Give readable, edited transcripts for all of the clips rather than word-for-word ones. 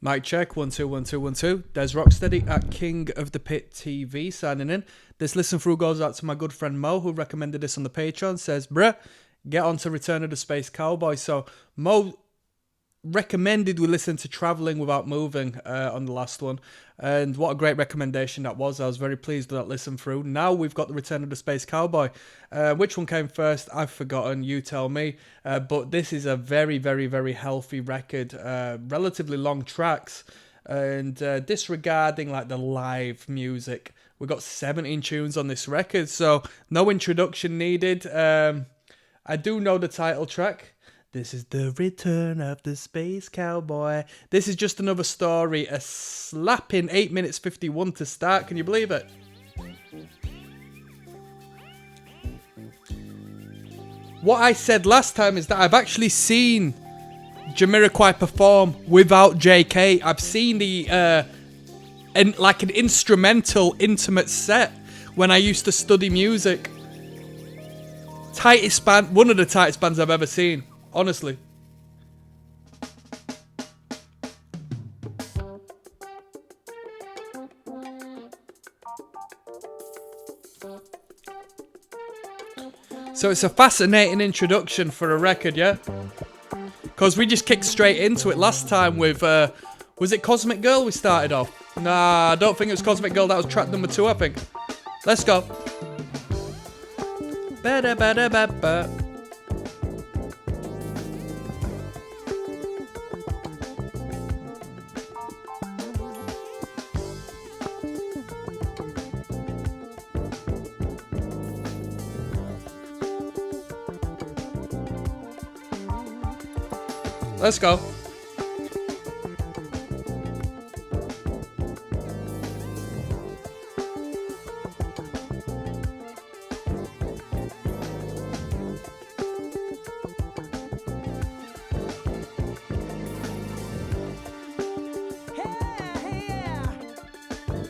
Mic check, 1 2 1 2 1 2. There's Rocksteady at King of the Pit TV signing in. This listen through goes out to my good friend Mo, who recommended this on the Patreon. Says, bruh, get on to Return of the Space Cowboy. So Mo recommended we listen to Travelling Without Moving on the last one, and what a great recommendation that was. I was very pleased with that listen through. Now we've got the Return of the Space Cowboy. Which one came first? I've forgotten, you tell me, but this is a very, very, very healthy record, relatively long tracks, and disregarding like the live music, we got 17 tunes on this record, so no introduction needed. I do know the title track. This is the Return of the Space Cowboy. This is just another story. A slapping 8 minutes 51 to start. Can you believe it? What I said last time is that I've actually seen Jamiroquai perform without JK. I've seen the like an instrumental intimate set when I used to study music. Tightest band, one of the tightest bands I've ever seen. Honestly. So it's a fascinating introduction for a record, yeah? Because we just kicked straight into it last time with, was it Cosmic Girl we started off? Nah, I don't think it was Cosmic Girl, that was track number 2, I think. Let's go. Ba-da-ba-da-ba-ba. Let's go.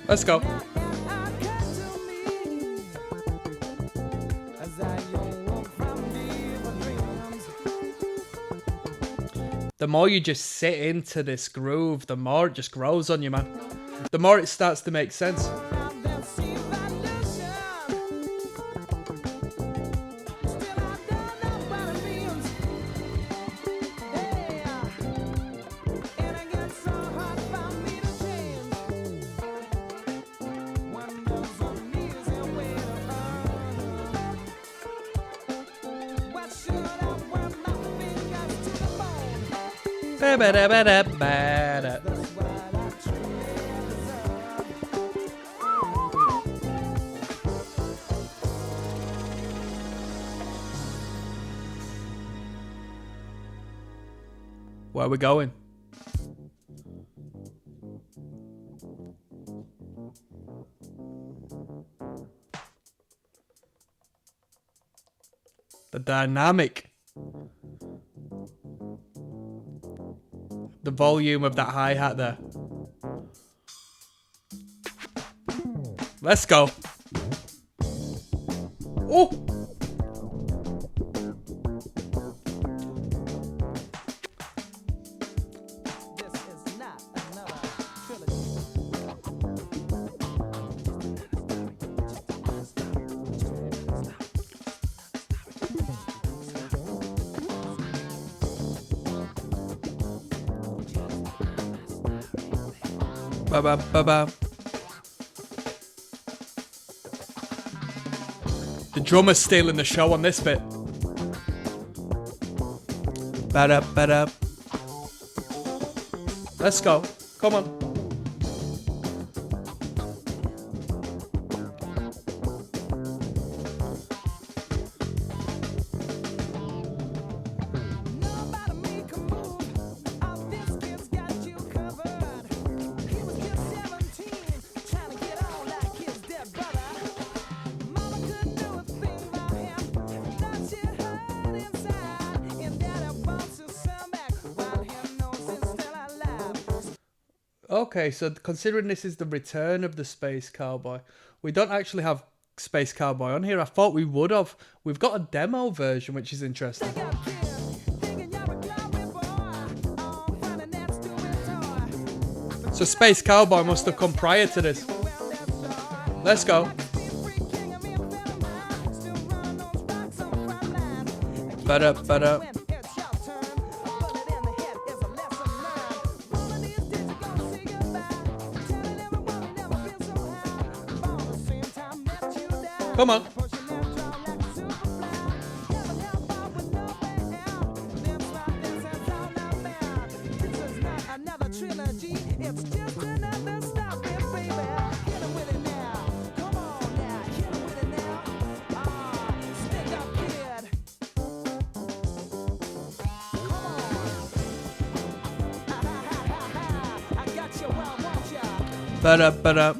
Let's go. The more you just sit into this groove, the more it just grows on you, man. The more it starts to make sense. Where are we going? The dynamic. The volume of that hi-hat there. Let's go. Oh! Ba-ba-ba-ba. The drummer's stealing the show on this bit. Ba-da-ba-da. Let's go. Come on. Okay, so considering this is the Return of the Space Cowboy, we don't actually have Space Cowboy on here. I thought we would have. We've got a demo version, which is interesting. So Space Cowboy must have come prior to this. Let's go. Ba-da. Come on. Ba-da.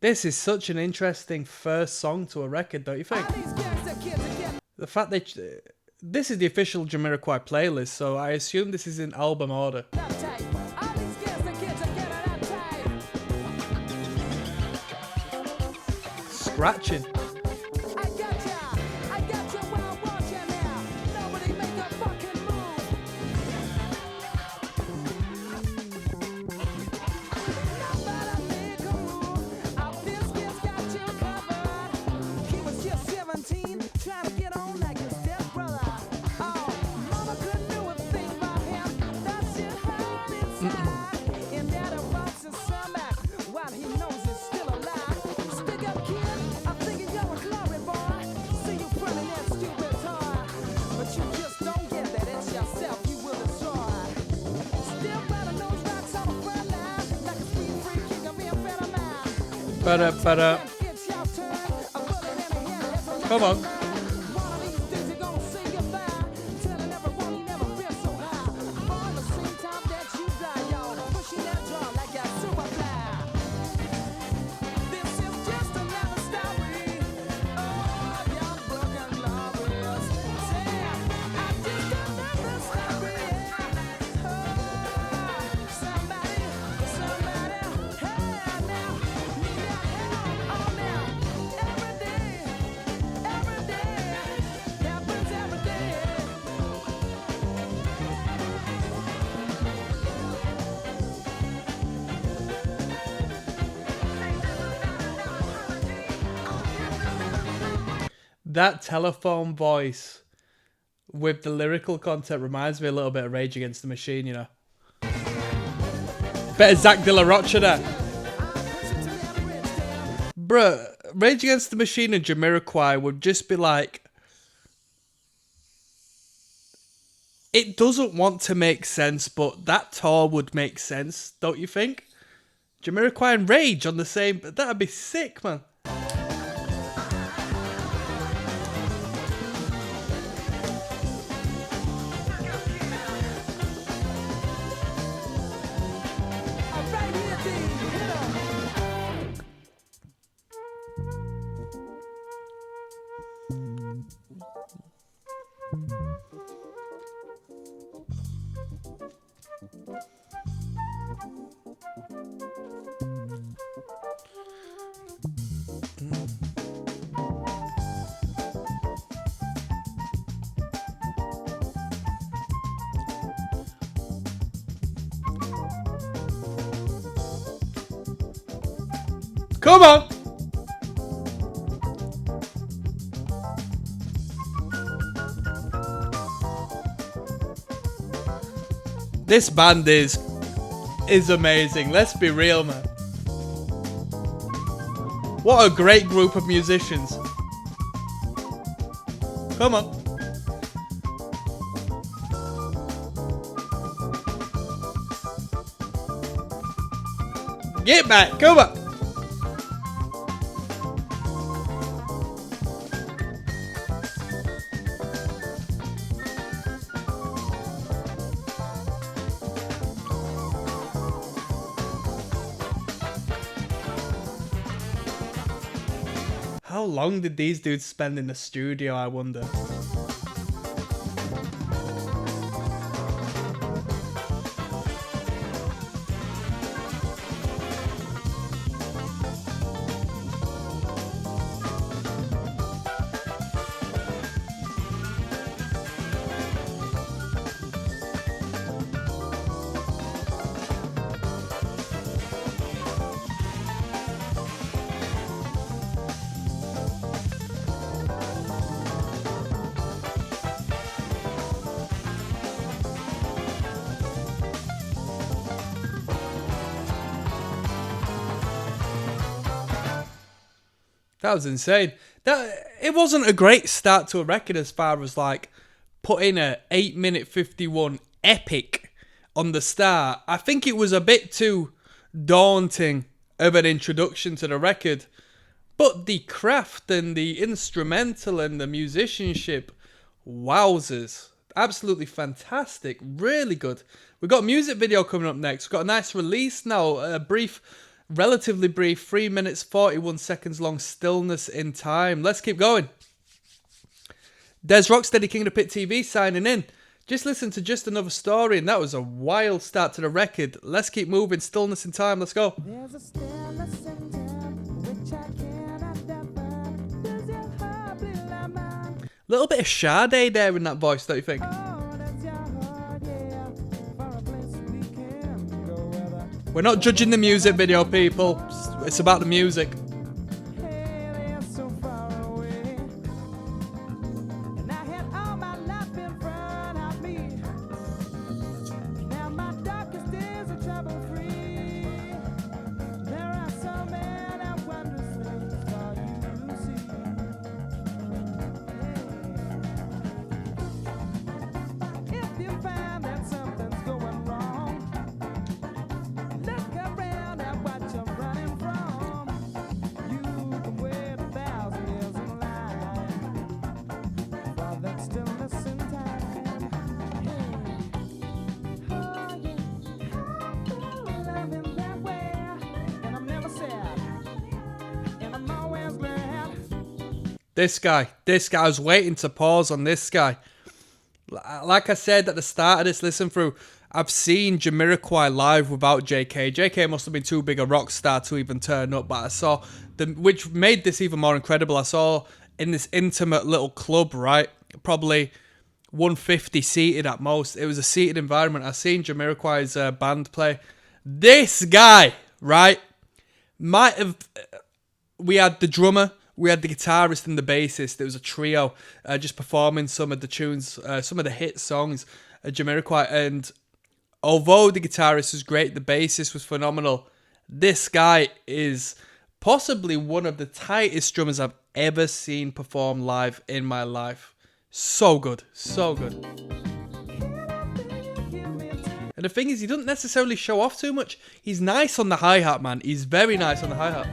This is such an interesting first song to a record, don't you think? The fact that this is the official Jamiroquai playlist, so I assume this is in album order. Scratching. Ba-da. Come on. That telephone voice with the lyrical content reminds me a little bit of Rage Against the Machine, you know. Bit of Zach De La Rocha there. Bruh, Rage Against the Machine and Jamiroquai would just be like... It doesn't want to make sense, but that tour would make sense, don't you think? Jamiroquai and Rage on the same... That'd be sick, man. Come on! This band is amazing. Let's be real, man. What a great group of musicians. Come on. Get back, come on. How long did these dudes spend in the studio, I wonder? That was insane. It wasn't a great start to a record as far as like putting a 8-minute 51 epic on the start. I think it was a bit too daunting of an introduction to the record. But the craft and the instrumental and the musicianship, wowzers. Absolutely fantastic. Really good. We've got a music video coming up next. We've got a nice release now. A brief, relatively brief, 3 minutes, 41 seconds long stillness in time. Let's keep going. There's Rocksteady, King of the Pit TV signing in. Just listen to Just Another Story, and that was a wild start to the record. Let's keep moving. Stillness in time. Let's go. There's a stillness in time which I cannot define. Does your heart bleed like mine? Little bit of Sade there in that voice, don't you think? Oh, that's your heart, yeah. For a place we can go where We're not judging the music video, people. It's about the music. hey, they're so far away. And I had all my life in front of me. Now my darkest days are trouble-free. There are so many wondrous things for you to see. If you find that something's going wrong, look around at what you're running from. You can wait 1,000 years in line for that stillness in time. Oh yeah, I love him that way, and I'm never sad, and I'm always glad. This guy, I was waiting to pause on this guy. Like I said at the start of this listen through, I've seen Jamiroquai live without JK. JK must have been too big a rock star to even turn up, but I saw, which made this even more incredible, I saw in this intimate little club, right? Probably 150 seated at most. It was a seated environment. I seen Jamiroquai's band play. This guy, right, might have... We had the drummer, we had the guitarist and the bassist. It was a trio just performing some of the tunes, some of the hit songs of Jamiroquai. And although the guitarist was great, the bassist was phenomenal. This guy is possibly one of the tightest drummers I've ever seen perform live in my life. So good, so good. And the thing is, he doesn't necessarily show off too much. He's nice on the hi-hat, man. He's very nice on the hi-hat.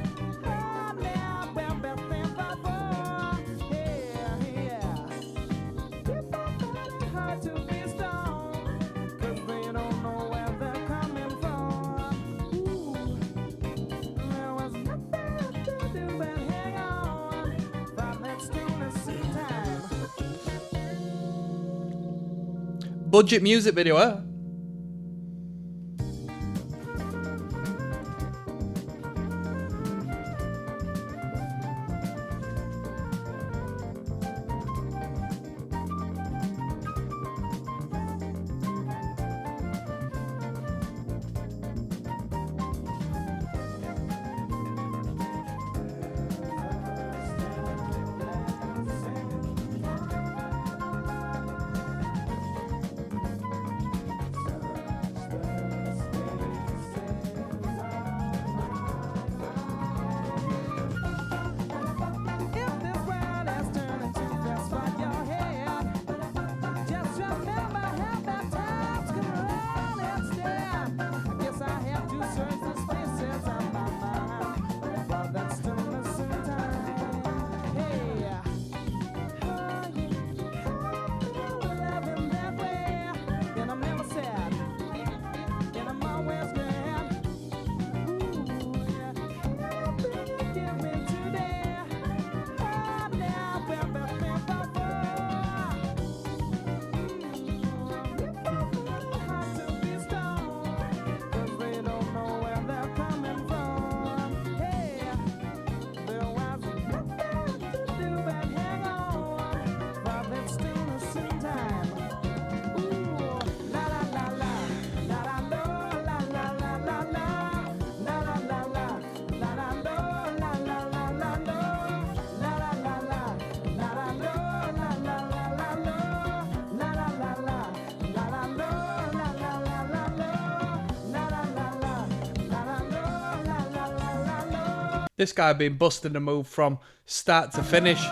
Budget music video, eh? This guy been busting the move from start to finish.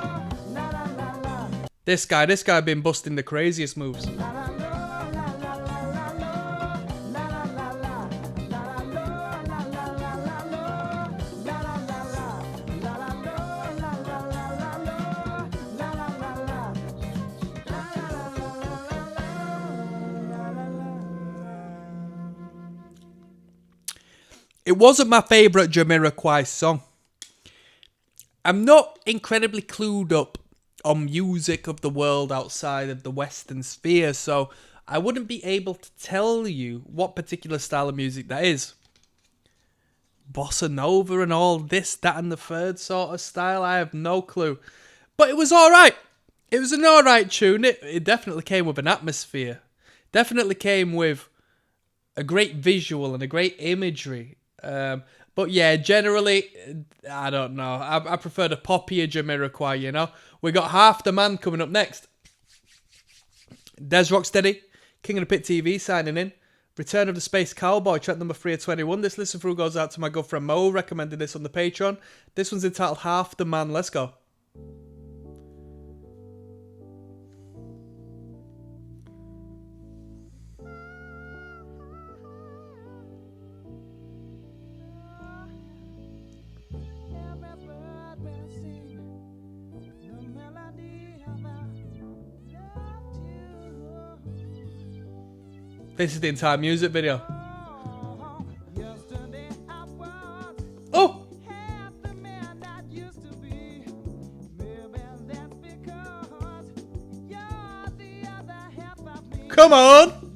This guy been busting the craziest moves. It wasn't my favourite Jamiroquai song. I'm not incredibly clued up on music of the world outside of the Western sphere, so I wouldn't be able to tell you what particular style of music that is. Bossa Nova and all this, that and the third sort of style, I have no clue. But it was alright. It was an alright tune. It definitely came with an atmosphere. Definitely came with a great visual and a great imagery. But yeah, generally, I don't know. I prefer the poppier Jamiroquai, you know. We got Half the Man coming up next. Des ROCKSTEADY, King of the Pit TV signing in. Return of the Space Cowboy, track number 3 of 21. This listen through goes out to my good friend Mo, who recommended this on the Patreon. This one's entitled Half the Man. Let's go. This is the entire music video. Oh! Come on!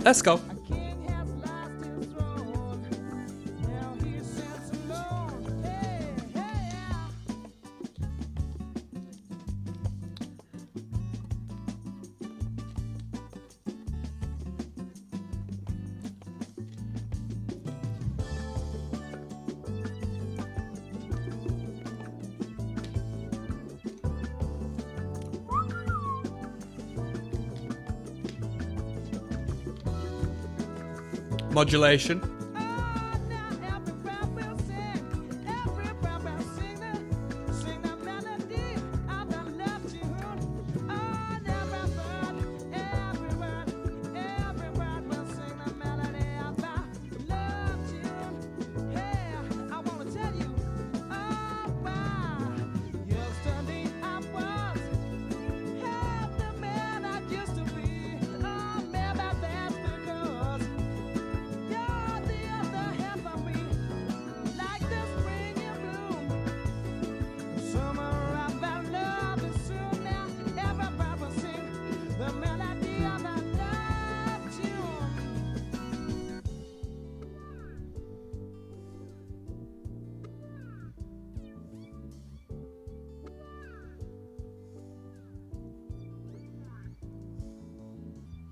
Let's go. Modulation.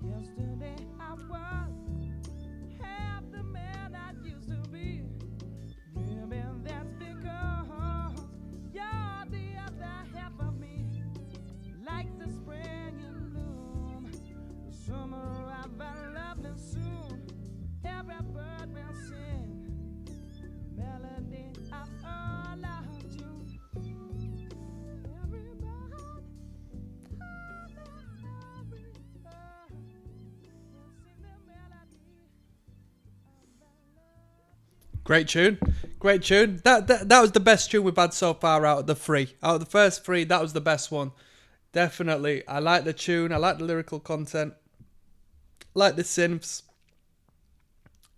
Yesterday I was half the man I used to be. Maybe that's because you're the other half of me. Like the spring in bloom, the summer of our love and soon every bird will sing melody of all our June. Every bird, Great tune. Great tune. That was the best tune we've had so far out of the three. Out of the first three, that was the best one. Definitely. I like the tune. I like the lyrical content. like the synths.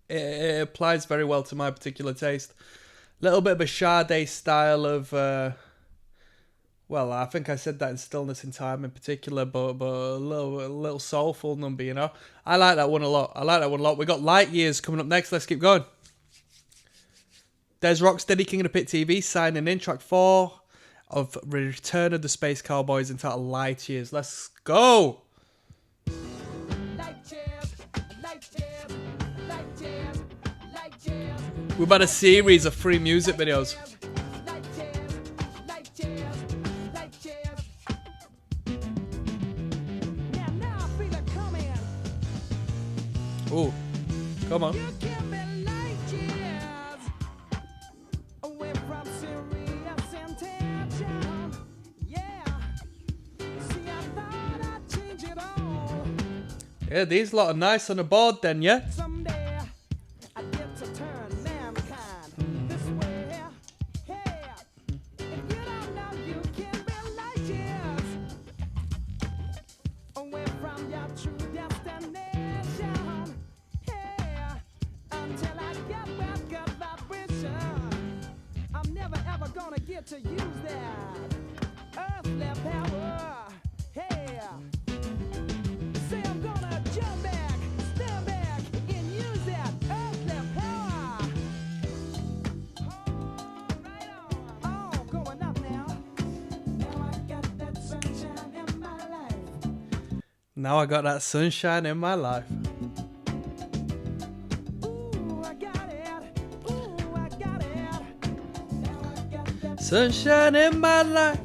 It applies very well to my particular taste. Little bit of a Sade style of, well, I think I said that in Stillness in Time in particular, but a little soulful number, you know. I like that one a lot. We got Light Years coming up next. Let's keep going. There's Rocksteady, King of the Pit TV, signing in track 4 of Return of the Space Cowboys entitled Light Years. Let's go. We've had a series of free music videos. Oh, come on. Yeah, these lot are nice on the board then, yeah? To use that earthly power, hey. Say I'm gonna jump back, stand back, and use that earthly power. Oh, right on. Oh, going up now. Now I got that sunshine in my life. Now I got that sunshine in my life. Sunshine in my life.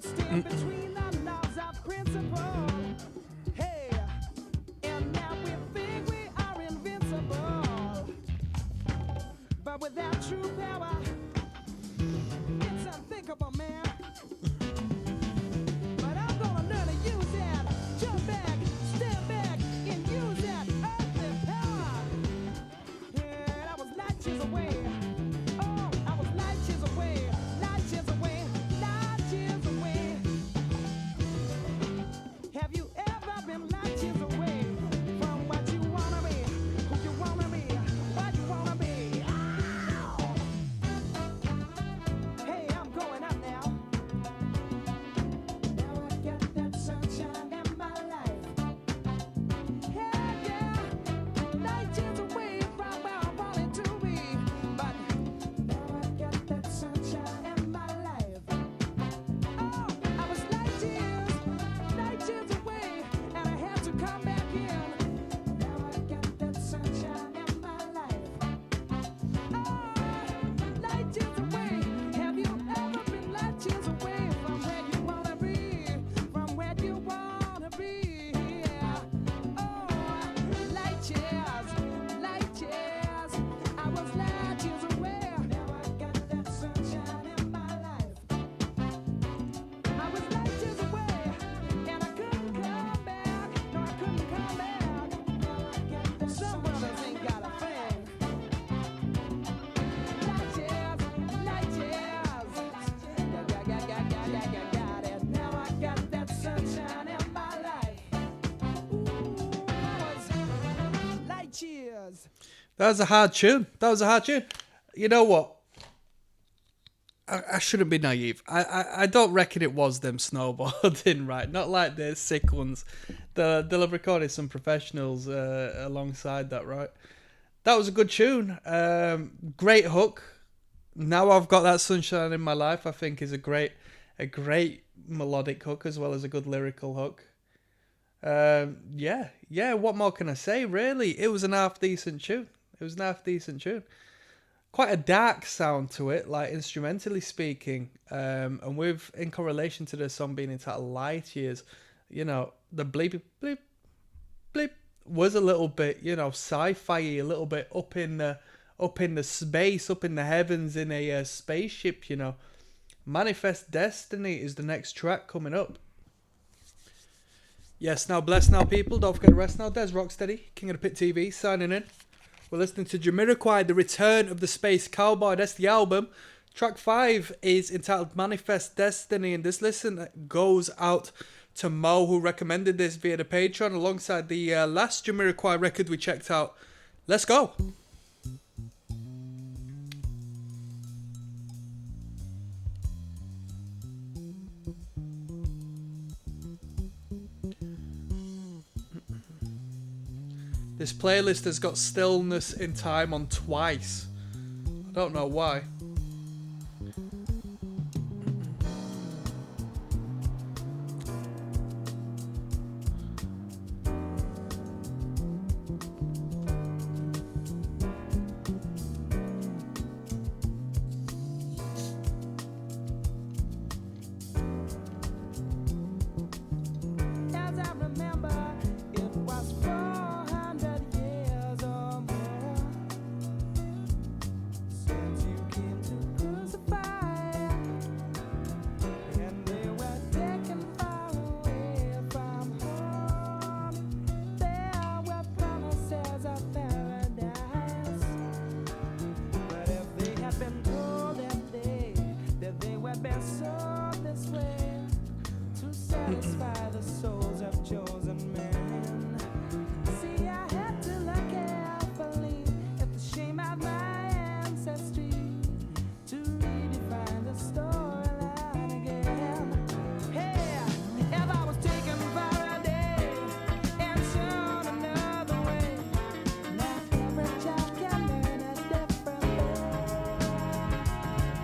Stand between the laws of principle. Hey, and now we think we are invincible. But without true power, it's unthinkable, man. But I'm gonna learn to use that. Jump back, step back, and use that earthly power. Yeah, I was light years away. Oh, I was light years away. Light years away. Light years away. Have you ever been light years away from what you wanna be, who you wanna be, what you wanna be? Ow! Hey, I'm going up now. Now I got that sunshine in my life. Yeah, yeah, light years away from where I wanted to be. But now I got that sunshine in my life. Oh, I was light years away, and I had to come back in. Now I got that sunshine in my life. Oh, light years away. Have you ever been light years away from where you wanna be? From where you wanna be? Yeah. Oh, light years. I was light years away. Now I got that sunshine in my life. I was light years away, and I couldn't come back. No, I couldn't come back. Now I got that some brothers ain't got a thing. Light years. Got it. Now I got that sunshine in my life. Ooh, I was light years. That was a hard tune. You know what? I shouldn't be naive. I don't reckon it was them snowboarding, right? Not like the sick ones. They'll have recorded some professionals alongside that, right? That was a good tune. Great hook. Now I've got that sunshine in my life. I think is a great melodic hook as well as a good lyrical hook. Yeah. What more can I say? Really, it was an half decent tune. Quite a dark sound to it, like instrumentally speaking. And with in correlation to the song being entitled Light Years, the bleep bleep bleep was a little bit, sci-fi, a little bit up in the space, up in the heavens in a spaceship. Manifest Destiny is the next track coming up. Yes, now bless now, people. Don't forget to rest now. There's Rocksteady, King of the Pit TV, signing in. We're listening to Jamiroquai, The Return of the Space Cowboy. That's the album. Track 5 is entitled Manifest Destiny, and this listen goes out to Mo, who recommended this via the Patreon alongside the last Jamiroquai record we checked out. Let's go. This playlist has got Stillness in Time on twice. I don't know why. As I remember, it was 400 years or more since you came to crucify, and they were taken far away from home. There were promises of paradise, but if they had been told that they were been sold this way to satisfy the souls of chosen men. See, I had to look carefully at the shame of my ancestry to redefine the storyline again. Hey, if I was taken for a day and shown another way, now every child can learn a different way.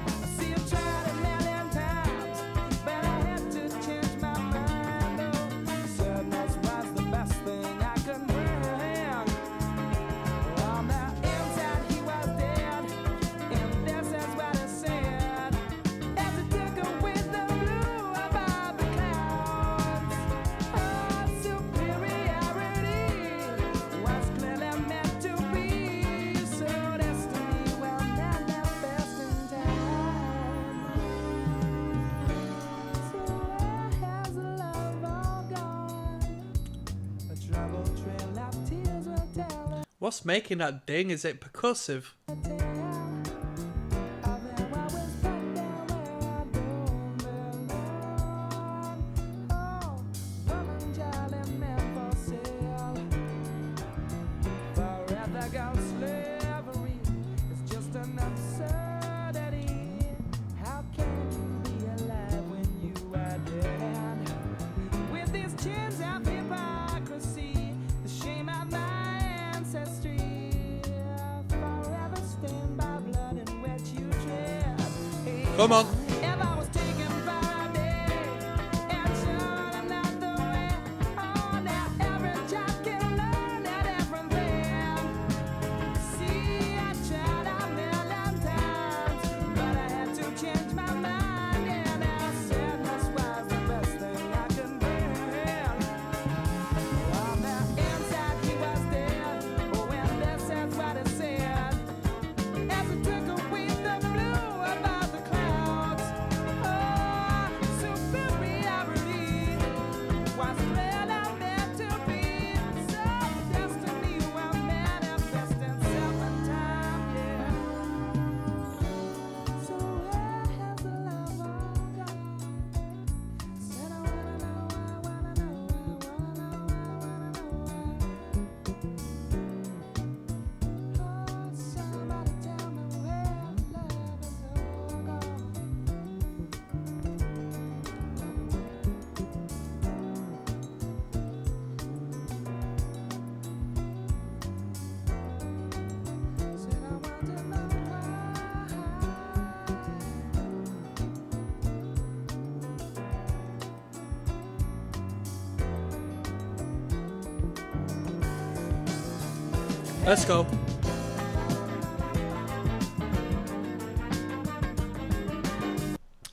I see you tried a million times, but I had to change my mind. Oh, sadness was the best thing I could bring. On the inside he was dead, and this is what he said as he took away the blue above the clouds. Oh, superiority was clearly meant to be, so destiny will manifest in time. So where has love all gone? A troubled trail of tears will tell What's making that ding? Is it percussive? a tale of how I was put down where I don't belong. Oh, woman, child, and man for sale. Forever gone slavery is just an absurdity. How can you be alive when you are dead? With these chains of hypocrisy, the shame of my ancestry, forever stained by blood in which you tread. Hey, Come on. if I was taken for a day and shown another way, oh, now every child can learn a different thing. See, I tried a million times, but I had to change my mind, and I said this was the best thing I could bring. On the inside he was dead, oh, and this is what he said as he took away the blue above the clouds. Oh, superiority was clearly meant to be, so destiny will manifest itself in time, yeah. So where has the love all gone? Said I wanna know, I wanna know, I wanna know, I wanna know. Oh, somebody tell me where love is all gone. Let's go.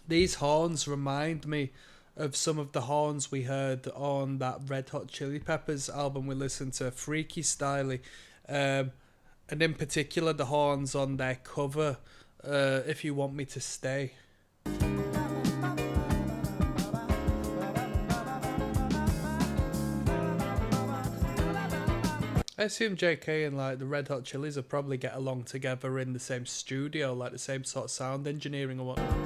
These horns remind me of some of the horns we heard on that Red Hot Chili Peppers album we listened to, Freaky Styley. And in particular, the horns on their cover, If You Want Me to Stay. I assume JK and like the Red Hot Chilies will probably get along together in the same studio, like the same sort of sound engineering or whatnot.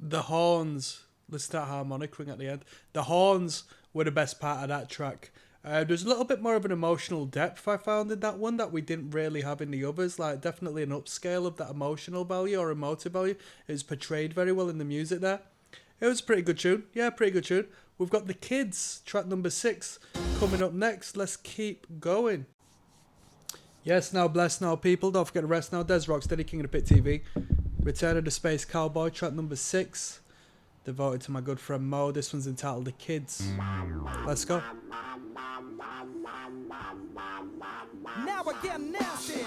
The horns, listen to that harmonic ring at the end. The horns were the best part of that track. There's a little bit more of an emotional depth I found in that one that we didn't really have in the others. Like definitely an upscale of that emotional value or emotive value. It was portrayed very well in the music there. It was a pretty good tune. Yeah, pretty good tune. We've got The Kids, track number 6, coming up next. Let's keep going. Yes, now bless now people. Don't forget to rest now. Des Rocksteady, King of the Pit TV. Return of the Space Cowboy, track number 6. Devoted to my good friend Mo. This one's entitled The Kids. Let's go. Now we're getting nasty.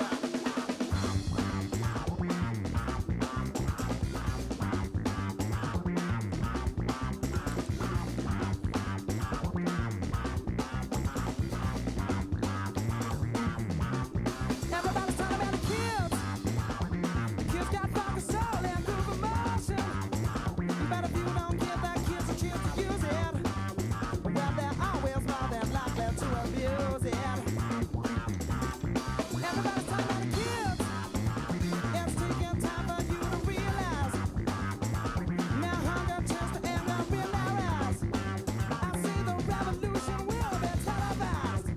Everybody's talking about the kids. The kids got focus, soul, and groove emotion. But if you don't give the kids a chance to use it, well, they're always more than likely to abuse it. Everybody's talking about the kids. It's taking time for you to realize. Now hunger turns to anger, realize. I see the revolution will be televised.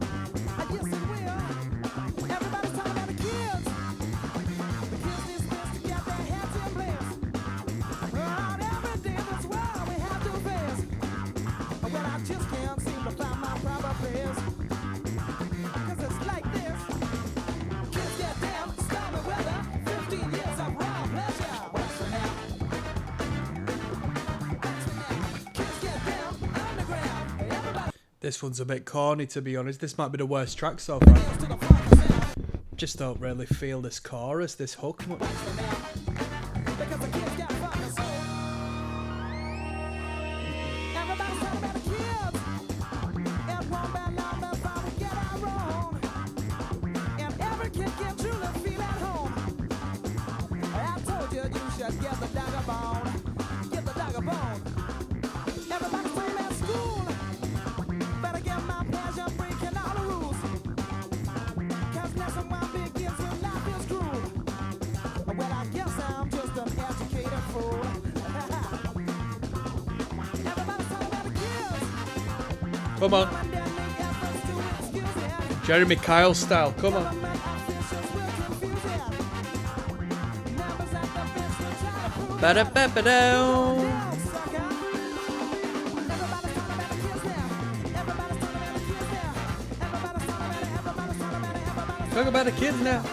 Yes, it will. Everybody's talking about the kids. The kids need space to get their heads in place. Right, every day that's what we have to face. Well, I just can't seem to find my proper place. 'Cause it's like this. Kids get down, stormy weather, 15 years of raw pleasure. What's the name? Kids get down, underground. Everybody This one's a bit corny, to be honest. This might be the worst track so far. dance to the funk sound. Just don't really feel this chorus, this hook much. Because the kids got fucking soul. Everybody's talking about the kids. It won't be long before we get our own. And every kid can truly feel at home. I told you you should get the dagger bone. Get the dagger bone. Everybody's talking about school. Better get my pleasure breaking all the rules. 'Cause lesson one begins when life is cruel. Well, I guess I'm just an educated fool. Come on. Jeremy Kyle style. Come on. Ba-da-ba-ba-dow. Talk about the kids now.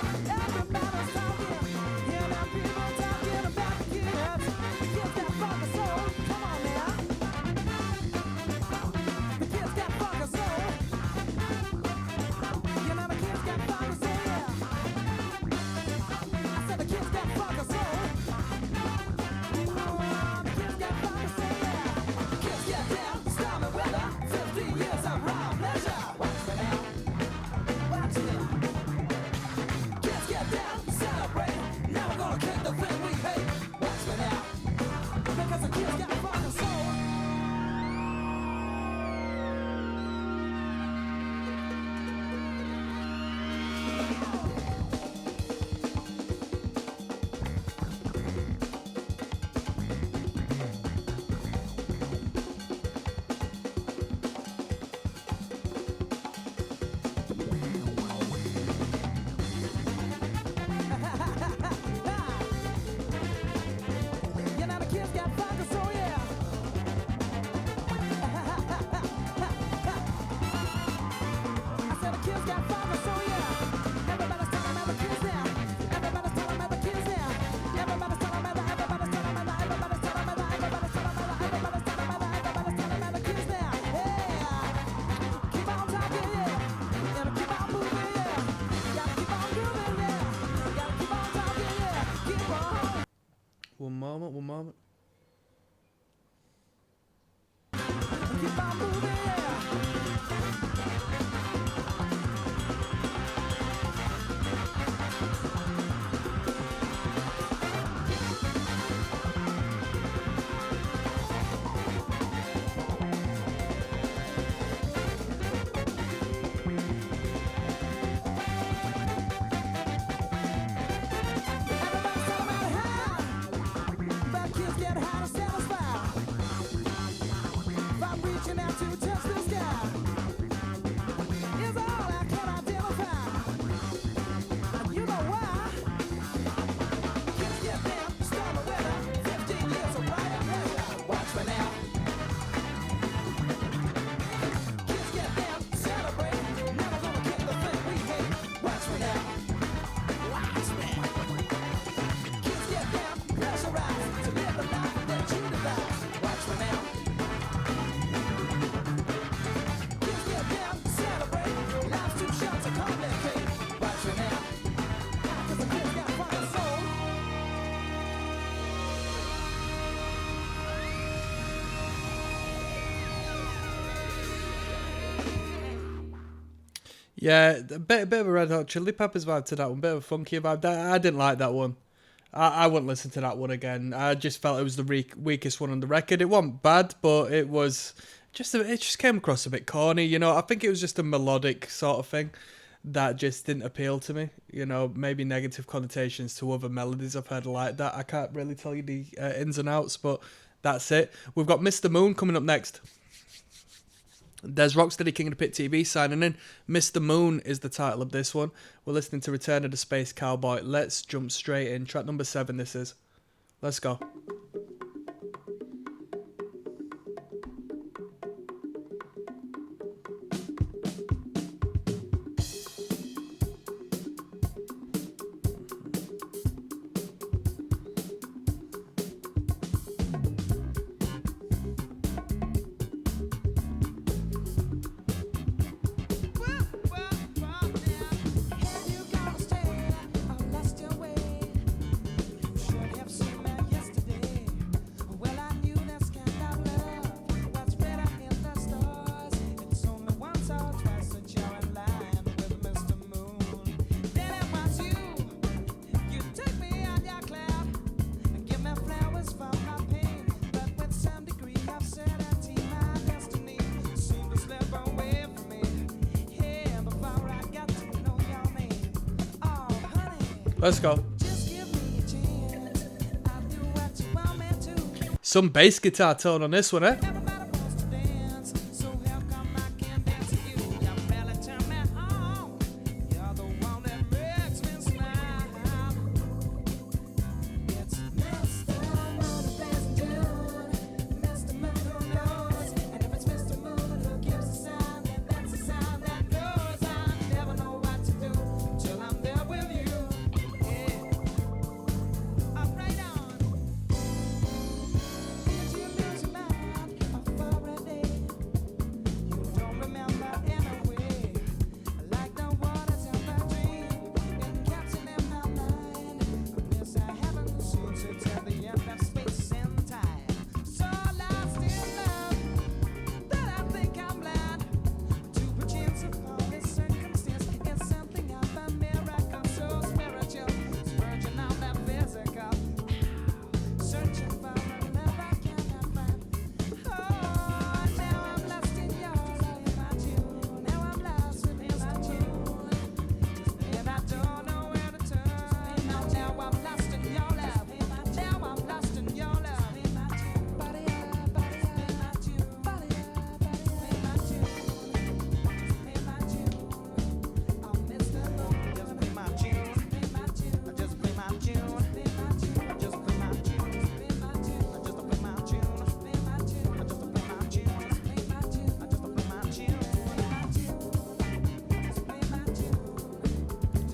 One moment. Yeah, a bit of a Red Hot Chili Peppers vibe to that one, bit of a funky vibe. I didn't like that one. I wouldn't listen to that one again. I just felt it was the weakest one on the record. It wasn't bad, but it was it just came across a bit corny. You know, I think it was just a melodic sort of thing that just didn't appeal to me. You know, maybe negative connotations to other melodies I've heard like that. I can't really tell you the ins and outs, but that's it. We've got Mr. Moon coming up next. There's ROCKSTEADY King of the Pit TV signing in. Mr. Moon is the title of this one. We're listening to Return of the Space Cowboy. Let's jump straight in. Track number 7 this is. Let's go. Let's go. Some bass guitar tone on this one, eh?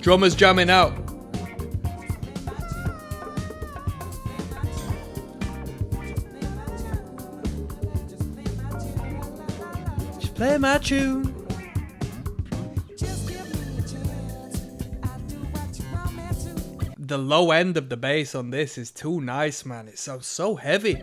Drummers jamming out. Just play my tune. The low end of the bass on this is too nice, man. It sounds so heavy.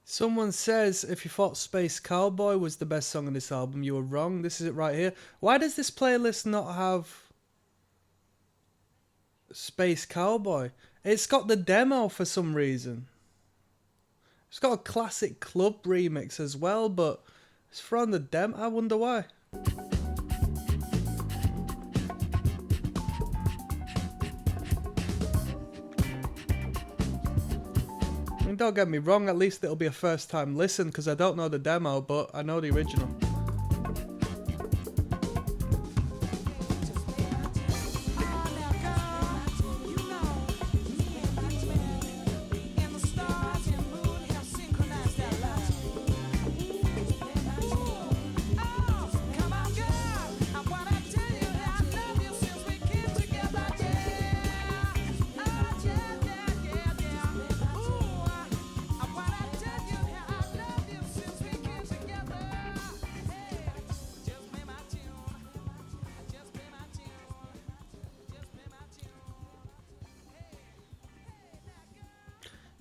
Someone says, if you thought Space Cowboy was the best song on this album, you were wrong. This is it right here. Why does this playlist not have Space Cowboy? It's got the demo for some reason. It's got a classic club remix as well, but it's from the demo. I wonder why. And don't get me wrong, at least it'll be a first time listen because I don't know the demo, but I know the original.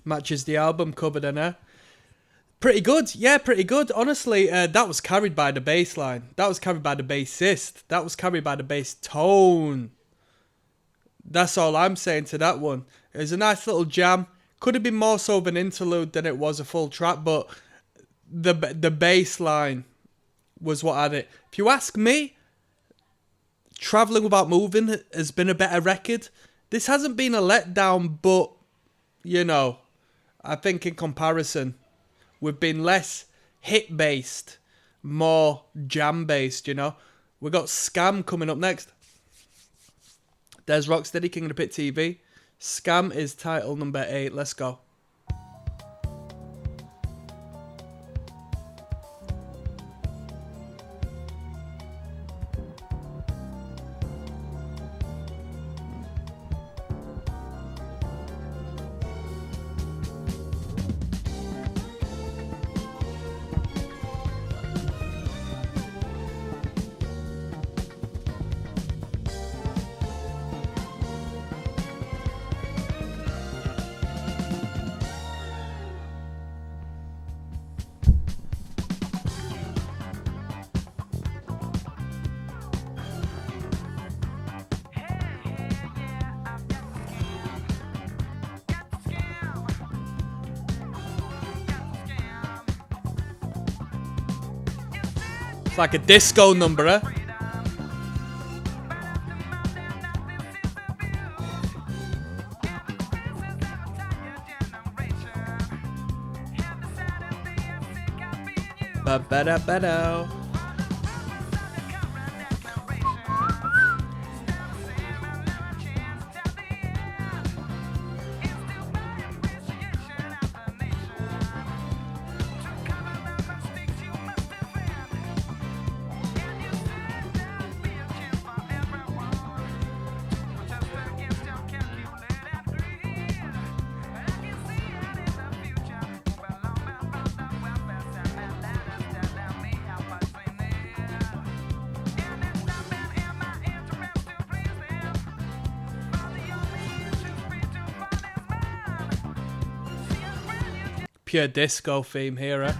Matches the album cover then, Pretty good, yeah, pretty good. Honestly, that was carried by the bass line. That was carried by the bassist. That was carried by the bass tone. That's all I'm saying to that one. It was a nice little jam. Could have been more so of an interlude than it was a full track, but the bass line was what had it. If you ask me, Travelling Without Moving has been a better record. This hasn't been a letdown, but, you know, I think in comparison, we've been less hit-based, more jam-based, you know. We got Scam coming up next. There's Rocksteady, King of the Pit TV. Scam is title number 8. Let's go. It's like a disco number, eh? Ba-ba-da-ba-da. Pure disco theme here, eh?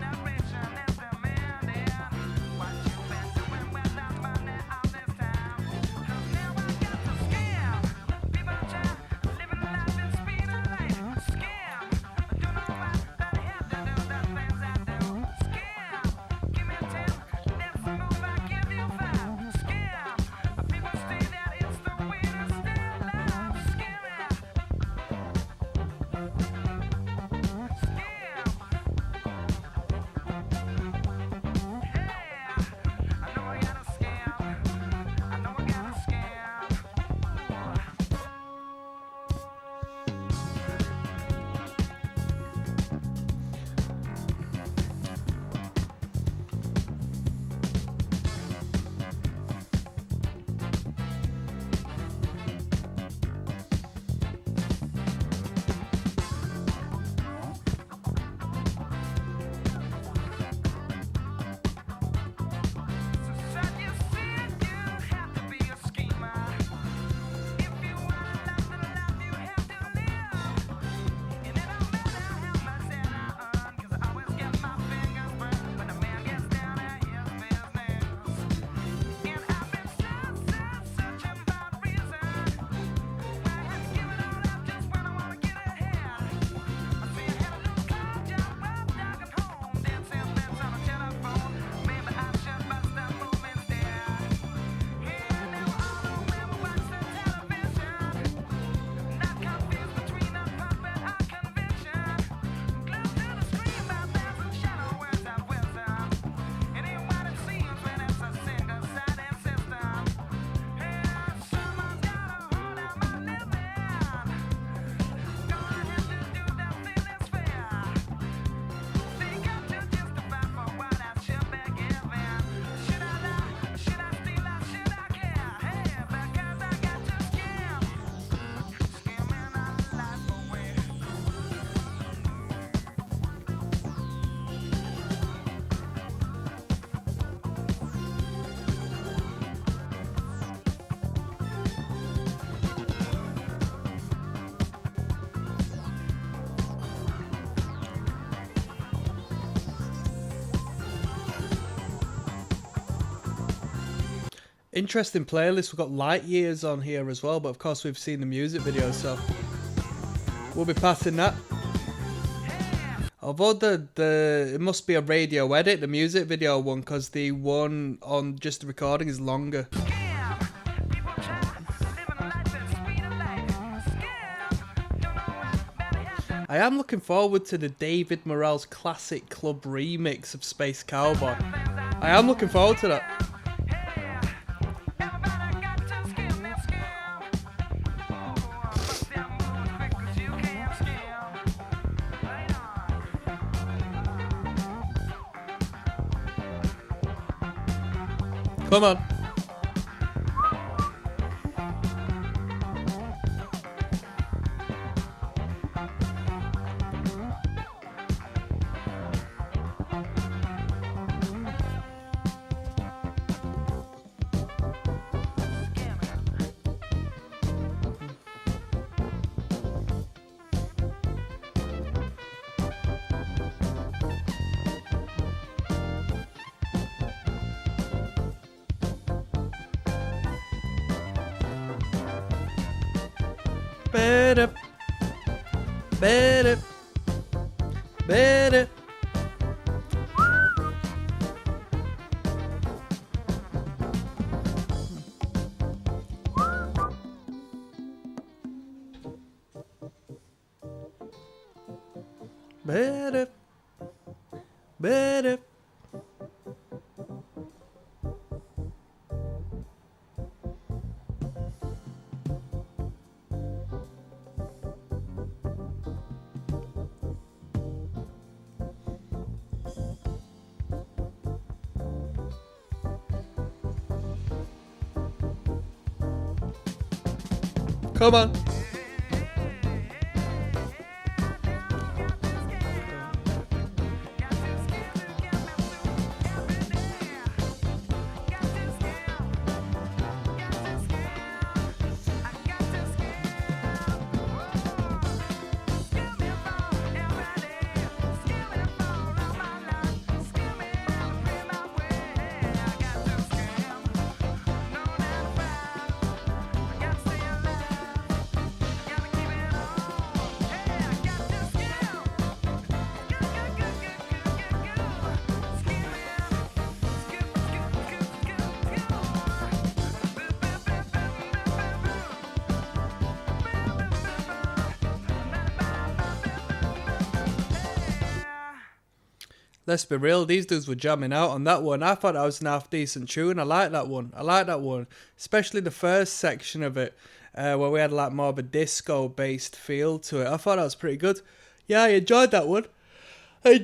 Interesting playlist. We've got Light Years on here as well, but of course we've seen the music video, so we'll be passing that. Although it must be a radio edit, the music video one, because the one on just the recording is longer. I am looking forward to the David Morales classic club remix of Space Cowboy. I am looking forward to that. Come on. Better, better, better. Better, better. Come on. Let's be real, these dudes were jamming out on that one. I thought that was an half decent tune. I like that one. Especially the first section of it, where we had like more of a disco-based feel to it. I thought that was pretty good. Yeah, I enjoyed that one. Was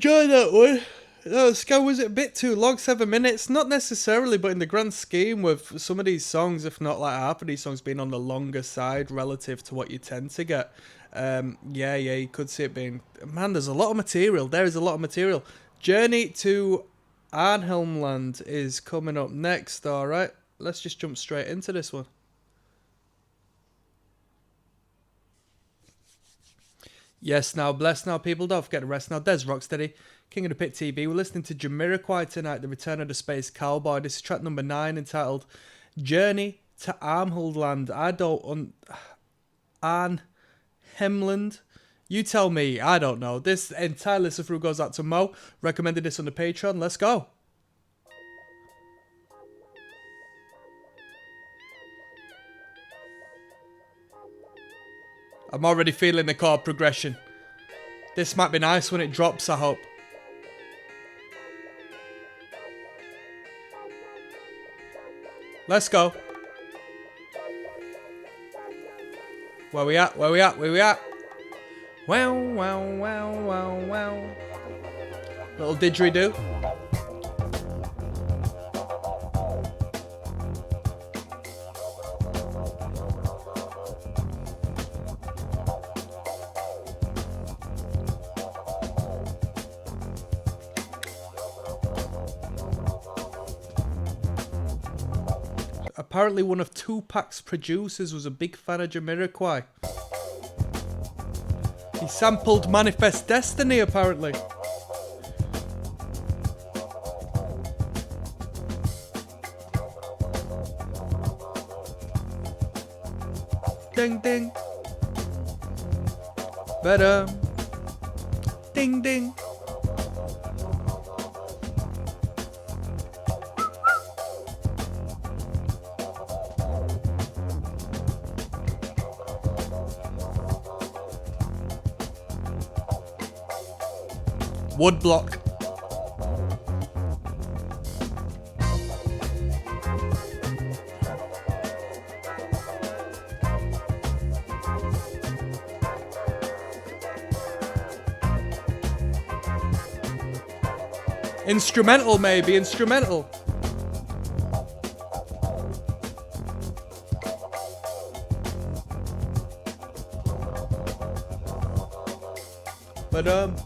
it a bit too long? 7 minutes? Not necessarily, but in the grand scheme with some of these songs, if not like half of these songs being on the longer side relative to what you tend to get. You could see it being... Man, there's a lot of material. There is a lot of material. Journey to Arnhelmland is coming up next, alright? Let's just jump straight into this one. Yes, now, bless now, people. Don't forget to rest now. There's Rocksteady, King of the Pit TV. We're listening to Jamiroquai tonight, The Return of the Space Cowboy. This is track number 9, entitled Journey to Arnhelmland. Arnhelmland. You tell me, I don't know. This entire listen through goes out to Mo. Recommended this on the Patreon. Let's go. I'm already feeling the chord progression. This might be nice when it drops, I hope. Let's go. Where we at? Wow. Little didgeridoo. Apparently one of Tupac's producers was a big fan of Jamiroquai. He sampled Manifest Destiny, apparently. Ding, ding. Better. Ding, ding. Woodblock. Instrumental, maybe. Instrumental. Ba-dum.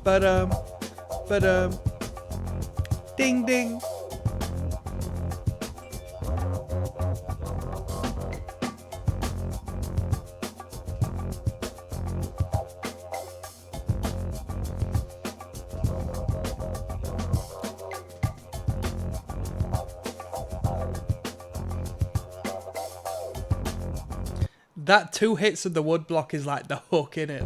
Ding, ding. That 2 hits of the woodblock is like the hook in it.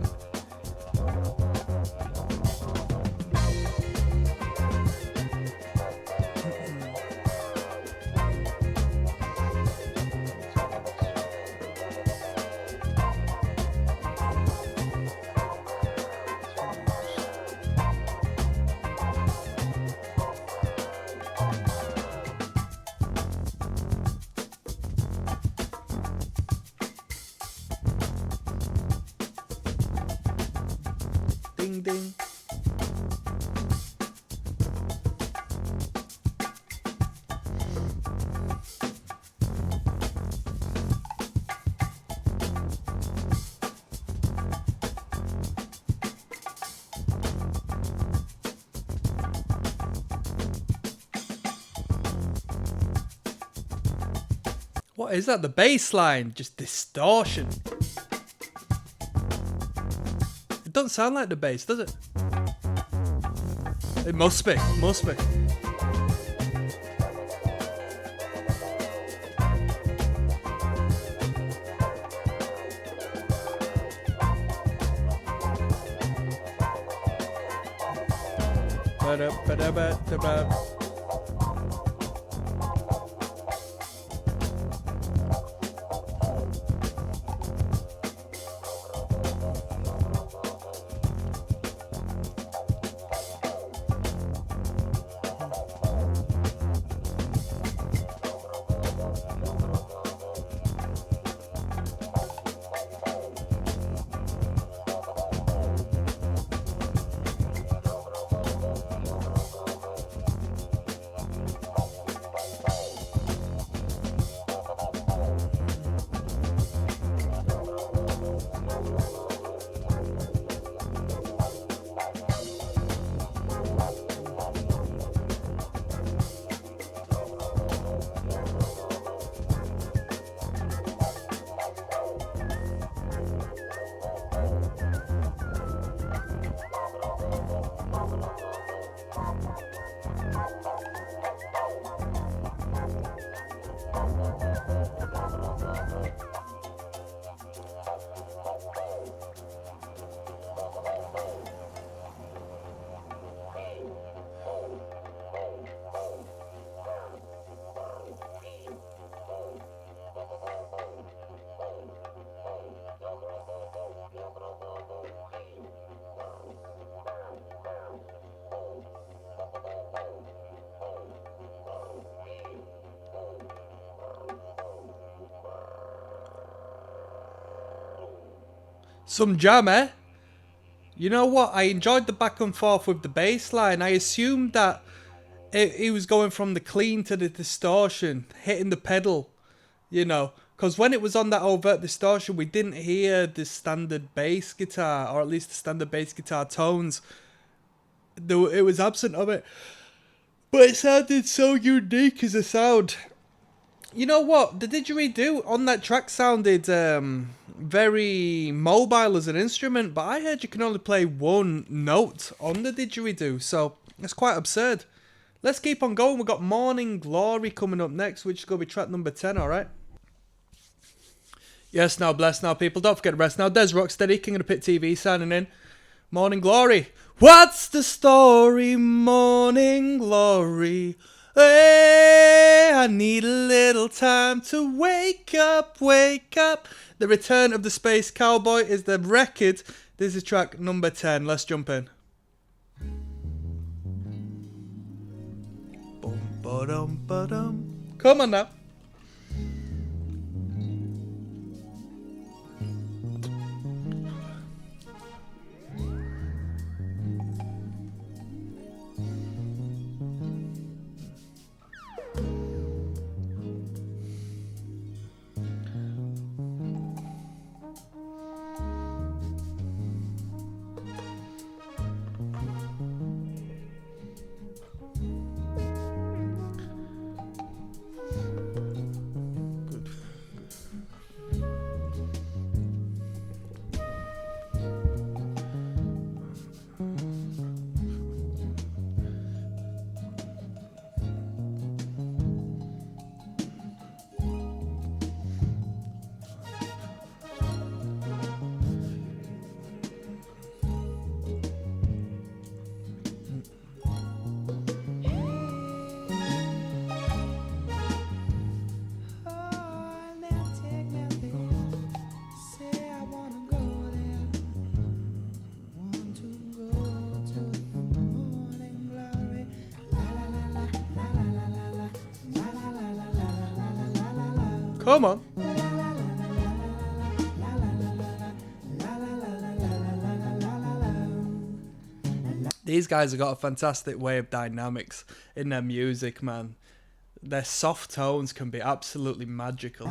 Ding, ding. What is that? The bass line, just distortion. It doesn't sound like the bass, does it? It must be, must be. Some jam, eh? You know what? I enjoyed the back and forth with the bass line. I assumed that he was going from the clean to the distortion, hitting the pedal, you know. Because when it was on that overt distortion, we didn't hear the standard bass guitar, or at least the standard bass guitar tones. It was absent of it. But it sounded so unique as a sound. You know what? The didgeridoo on that track sounded very mobile as an instrument, but I heard you can only play one note on the didgeridoo, so it's quite absurd. Let's keep on going. We've got Morning Glory coming up next, which is going to be track number 10, alright? Yes, now, bless now, people. Don't forget to rest now. Des Rocksteady, King of the Pit TV, signing in. Morning Glory. What's the story, Morning Glory? Hey, I need a little time to wake up, wake up. The Return of the Space Cowboy is the record. This is track number 10. Let's jump in. Boom, ba-dum, ba-dum. Come on now. Come on. These guys have got a fantastic way of dynamics in their music, man. Their soft tones can be absolutely magical.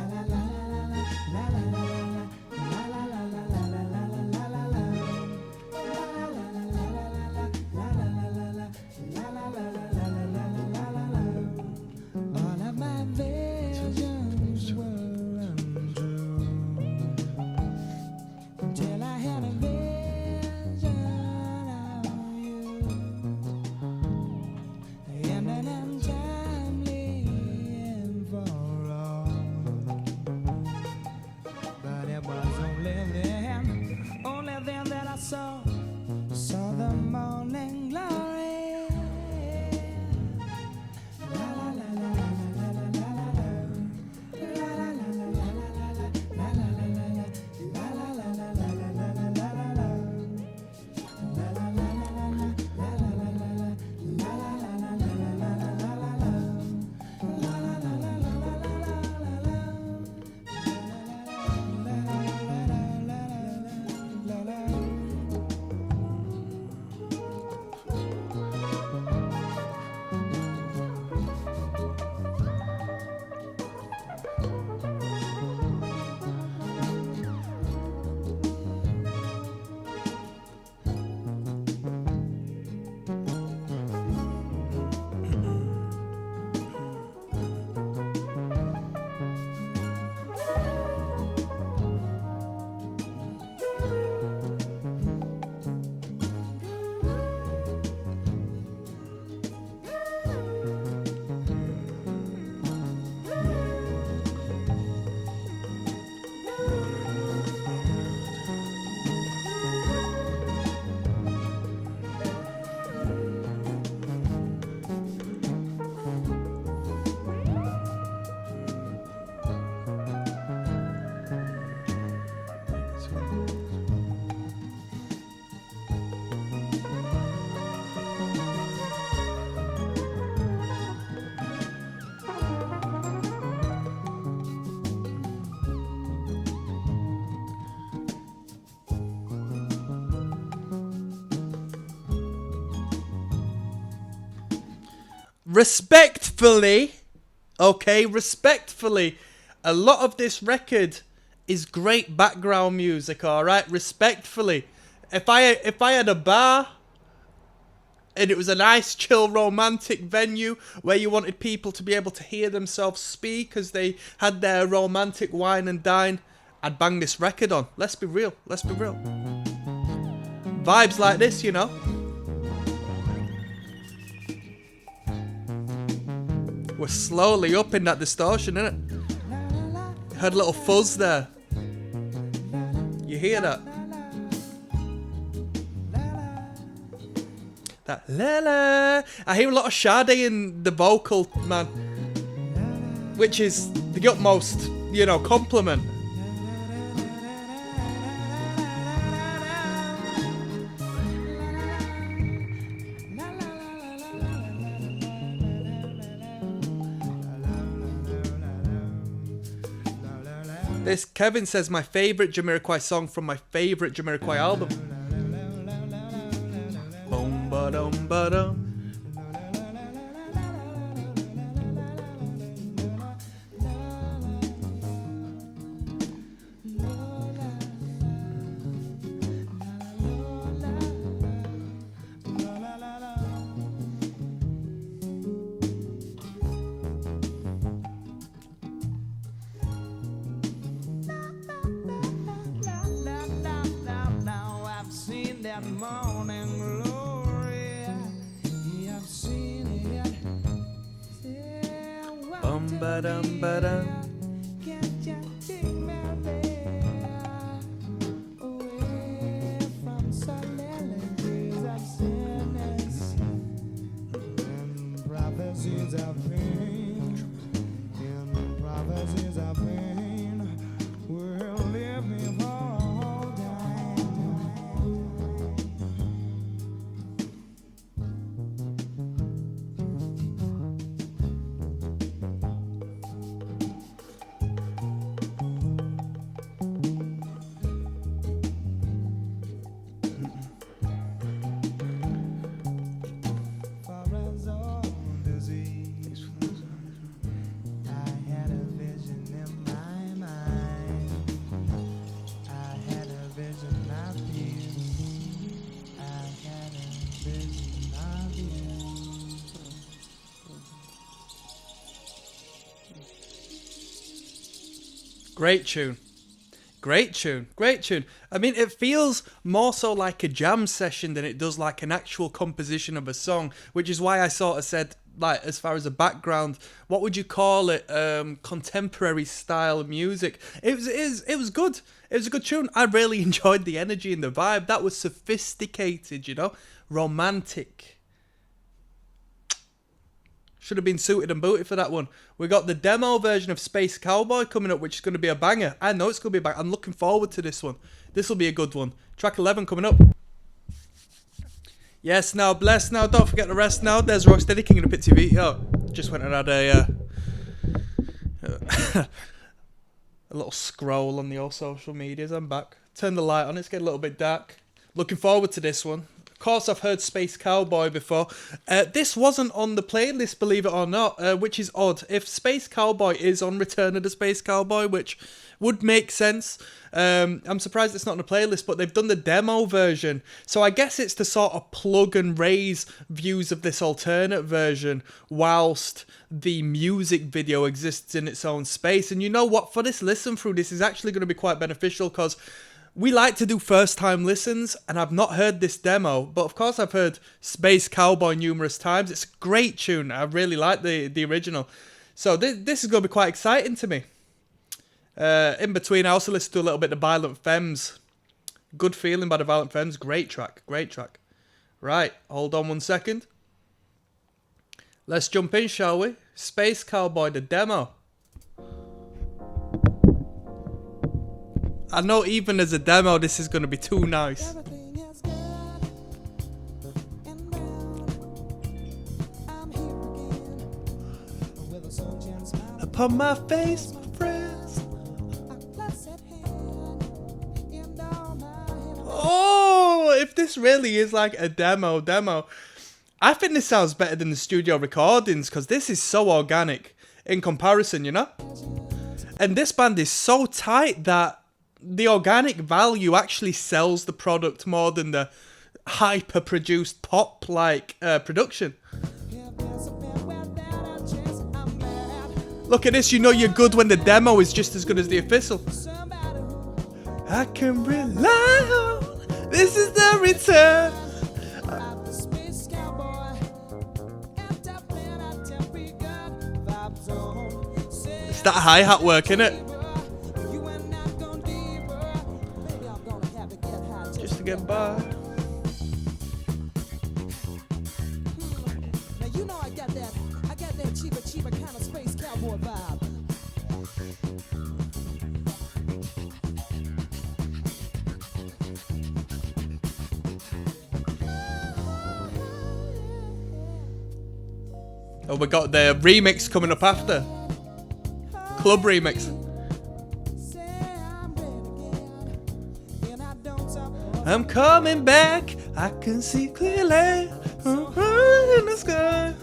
All of my visions were respectfully, okay, respectfully, a lot of this record is great background music, alright? Respectfully. If I had a bar and it was a nice, chill, romantic venue where you wanted people to be able to hear themselves speak as they had their romantic wine and dine, I'd bang this record on. Let's be real. Let's be real. Vibes like this, you know. We're slowly upping that distortion, innit? Heard a little fuzz there. You hear that? That la la. I hear a lot of Sade in the vocal, man. Which is the utmost, you know, compliment. This Kevin says my favourite Jamiroquai song from my favourite Jamiroquai album. Boom ba dum ba dum. Bum ba dum ba dum. Great tune. Great tune. Great tune. I mean, it feels more so like a jam session than it does like an actual composition of a song, which is why I sort of said, like, as far as a background, what would you call it? Contemporary style music. It was good. It was a good tune. I really enjoyed the energy and the vibe. That was sophisticated, you know, romantic. Should have been suited and booted for that one. We got the demo version of Space Cowboy coming up, which is going to be a banger. I know it's going to be a banger. I'm looking forward to this one. This will be a good one. Track 11 coming up. Yes, now, bless now. Don't forget the rest now. There's ROCKSTEADY, King of the Pit TV. Oh, just went and had a little scroll on the old social medias. I'm back. Turn the light on. It's getting a little bit dark. Looking forward to this one. Of course, I've heard Space Cowboy before. This wasn't on the playlist, believe it or not, which is odd. If Space Cowboy is on Return of the Space Cowboy, which would make sense, I'm surprised it's not on the playlist, but they've done the demo version. So I guess it's to sort of plug and raise views of this alternate version whilst the music video exists in its own space. And you know what? For this listen through, this is actually going to be quite beneficial because we like to do first-time listens, and I've not heard this demo, but of course I've heard Space Cowboy numerous times. It's a great tune. I really like the original. So this is going to be quite exciting to me. In between, I also listened to a little bit of Violent Femmes. Good Feeling by the Violent Femmes. Great track. Great track. Right, hold on one second. Let's jump in, shall we? Space Cowboy, the demo. I know even as a demo, this is going to be too nice. Upon my face, my friends. Oh, if this really is like a demo. I think this sounds better than the studio recordings because this is so organic in comparison, you know? And this band is so tight that the organic value actually sells the product more than the hyper-produced pop-like production. Look at this, you know you're good when the demo is just as good as the official. I can rely on, this is the return. It's that hi-hat work, innit? Just to get by. Now you know I got that cheaper kind of space cowboy vibe. Oh, we got the remix coming up after. Club remix. I'm coming back. I can see clearly in the sky.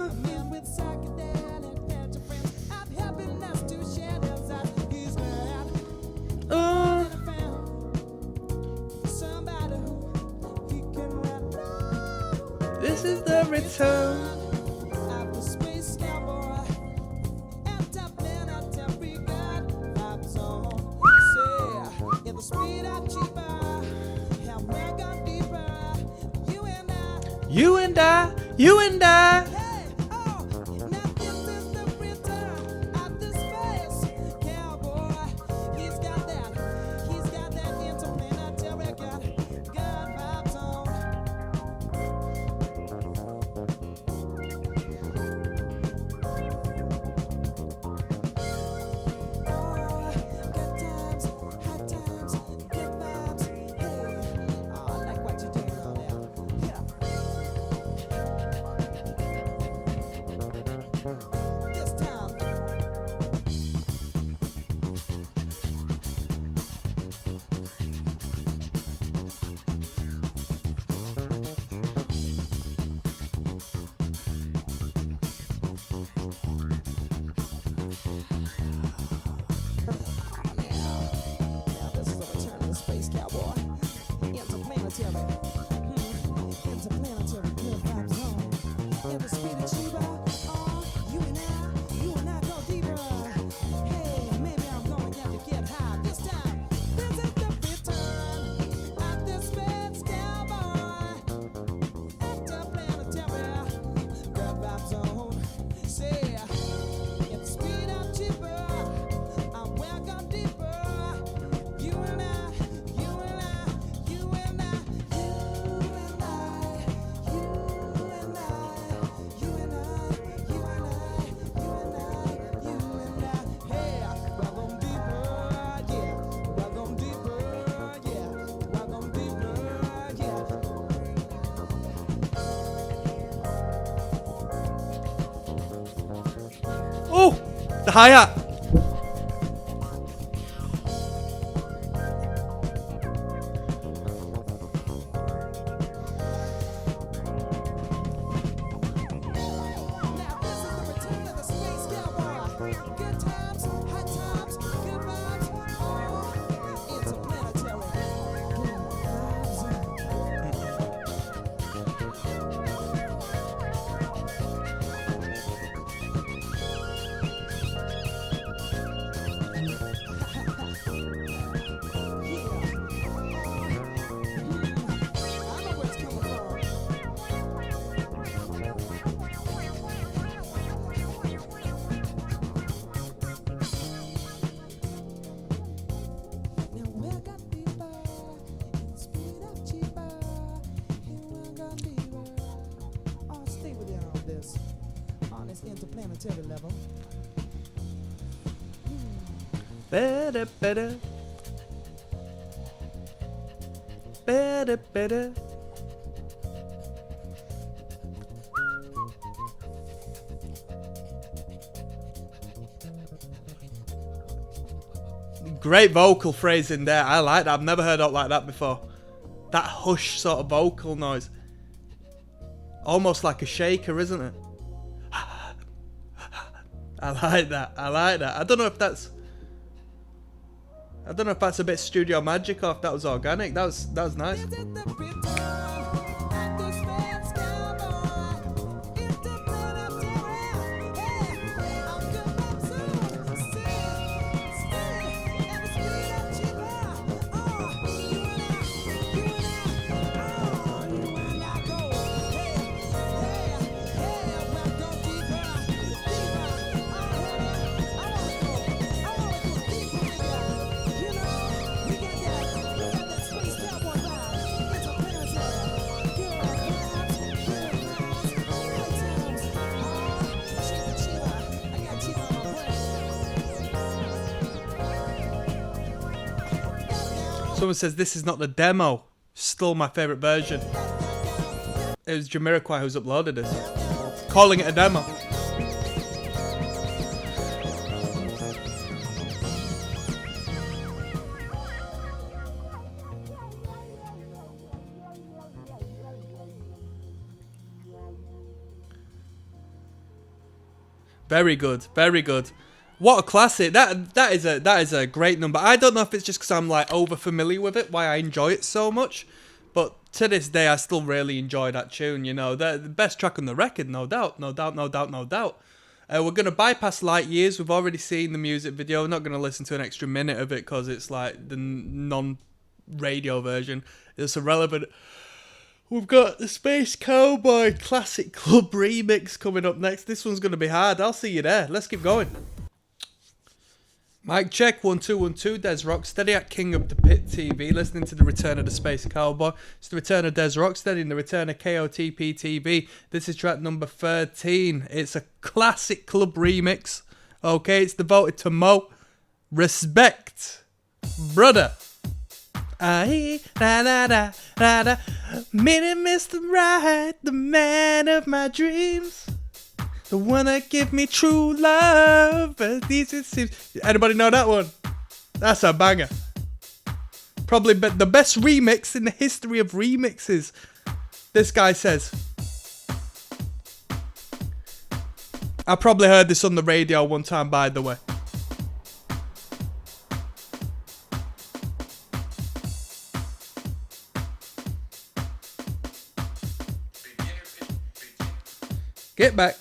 This is the return. You and I. Hey, oh, now this is the return of the space cowboy. He's got that interplanetary good vibes on. Oh, good times, hot times, good vibes. Hey, oh, I like what you're doing on there. Yeah. This time. Now this is a return of the space cowboy. Interplanetary. Interplanetary good vibes on. Every speed achiever. You and I go deeper. Hey, maybe I'm gonna have to get high this time. This is the return of the space cowboy. Interplanetary good vibes on. Say, if the speed achiever, I'm welcome deeper. You and I, you and I, you and I, you and I, you and I, you and I, you and I, you and I, you and I. Hey, welcome deeper, yeah. Welcome deeper, yeah. Welcome deeper, yeah. Oh, the hi-hat. Now this is the return of the space cowboy. Good times, hot times, good vibes. Oh, interplanetary. I know where it's coming from. Now we're gone deeper, in speed up cheaper. Here we're gone deeper. Oh, stay with you on this interplanetary level. Better, better. Better, better. Great vocal phrasing there. I like that. I've never heard it like that before. That hush sort of vocal noise. Almost like a shaker, isn't it? I like that. I like that. I don't know if that's a bit studio magic or if that was organic. That was nice. Is it the return at the space cowboy? It's the blood of terror. Hey, I'll come back soon. Stay, and the speed of cheaper. Oh, you and I go. Hey, we'll go deeper. I wanna go deeper with ya. You know, we got that space cowboy vibe. Interplanetary. Good vibes, good times. Cheetah. I got cheetah on my brain. Someone says this is not the demo. Still my favourite version. It was Jamiroquai who's uploaded this. Calling it a demo. Very good, very good. What a classic! That is a great number. I don't know if it's just because I'm like over familiar with it, why I enjoy it so much. But to this day, I still really enjoy that tune. You know, the best track on the record, no doubt, no doubt, no doubt, no doubt. We're gonna bypass Light Years. We've already seen the music video. We're not gonna listen to an extra minute of it because it's like the non-radio version. It's irrelevant. We've got the Space Cowboy Classic Club Remix coming up next. This one's going to be hard. I'll see you there. Let's keep going. Mic check, 1 2 1 2. Des Rocksteady at King of the Pit TV. Listening to the return of the Space Cowboy. It's the return of Des Rocksteady and the return of KOTP TV. This is track number 13. It's a classic club remix. Okay, it's devoted to Mo. Respect, brother. Aye, da da da da da. Meeting Mr. Right, the man of my dreams, the one that give me true love. As these it seems. Anybody know that one? That's a banger. Probably the best remix in the history of remixes. This guy says. I probably heard this on the radio one time, by the way. Get back.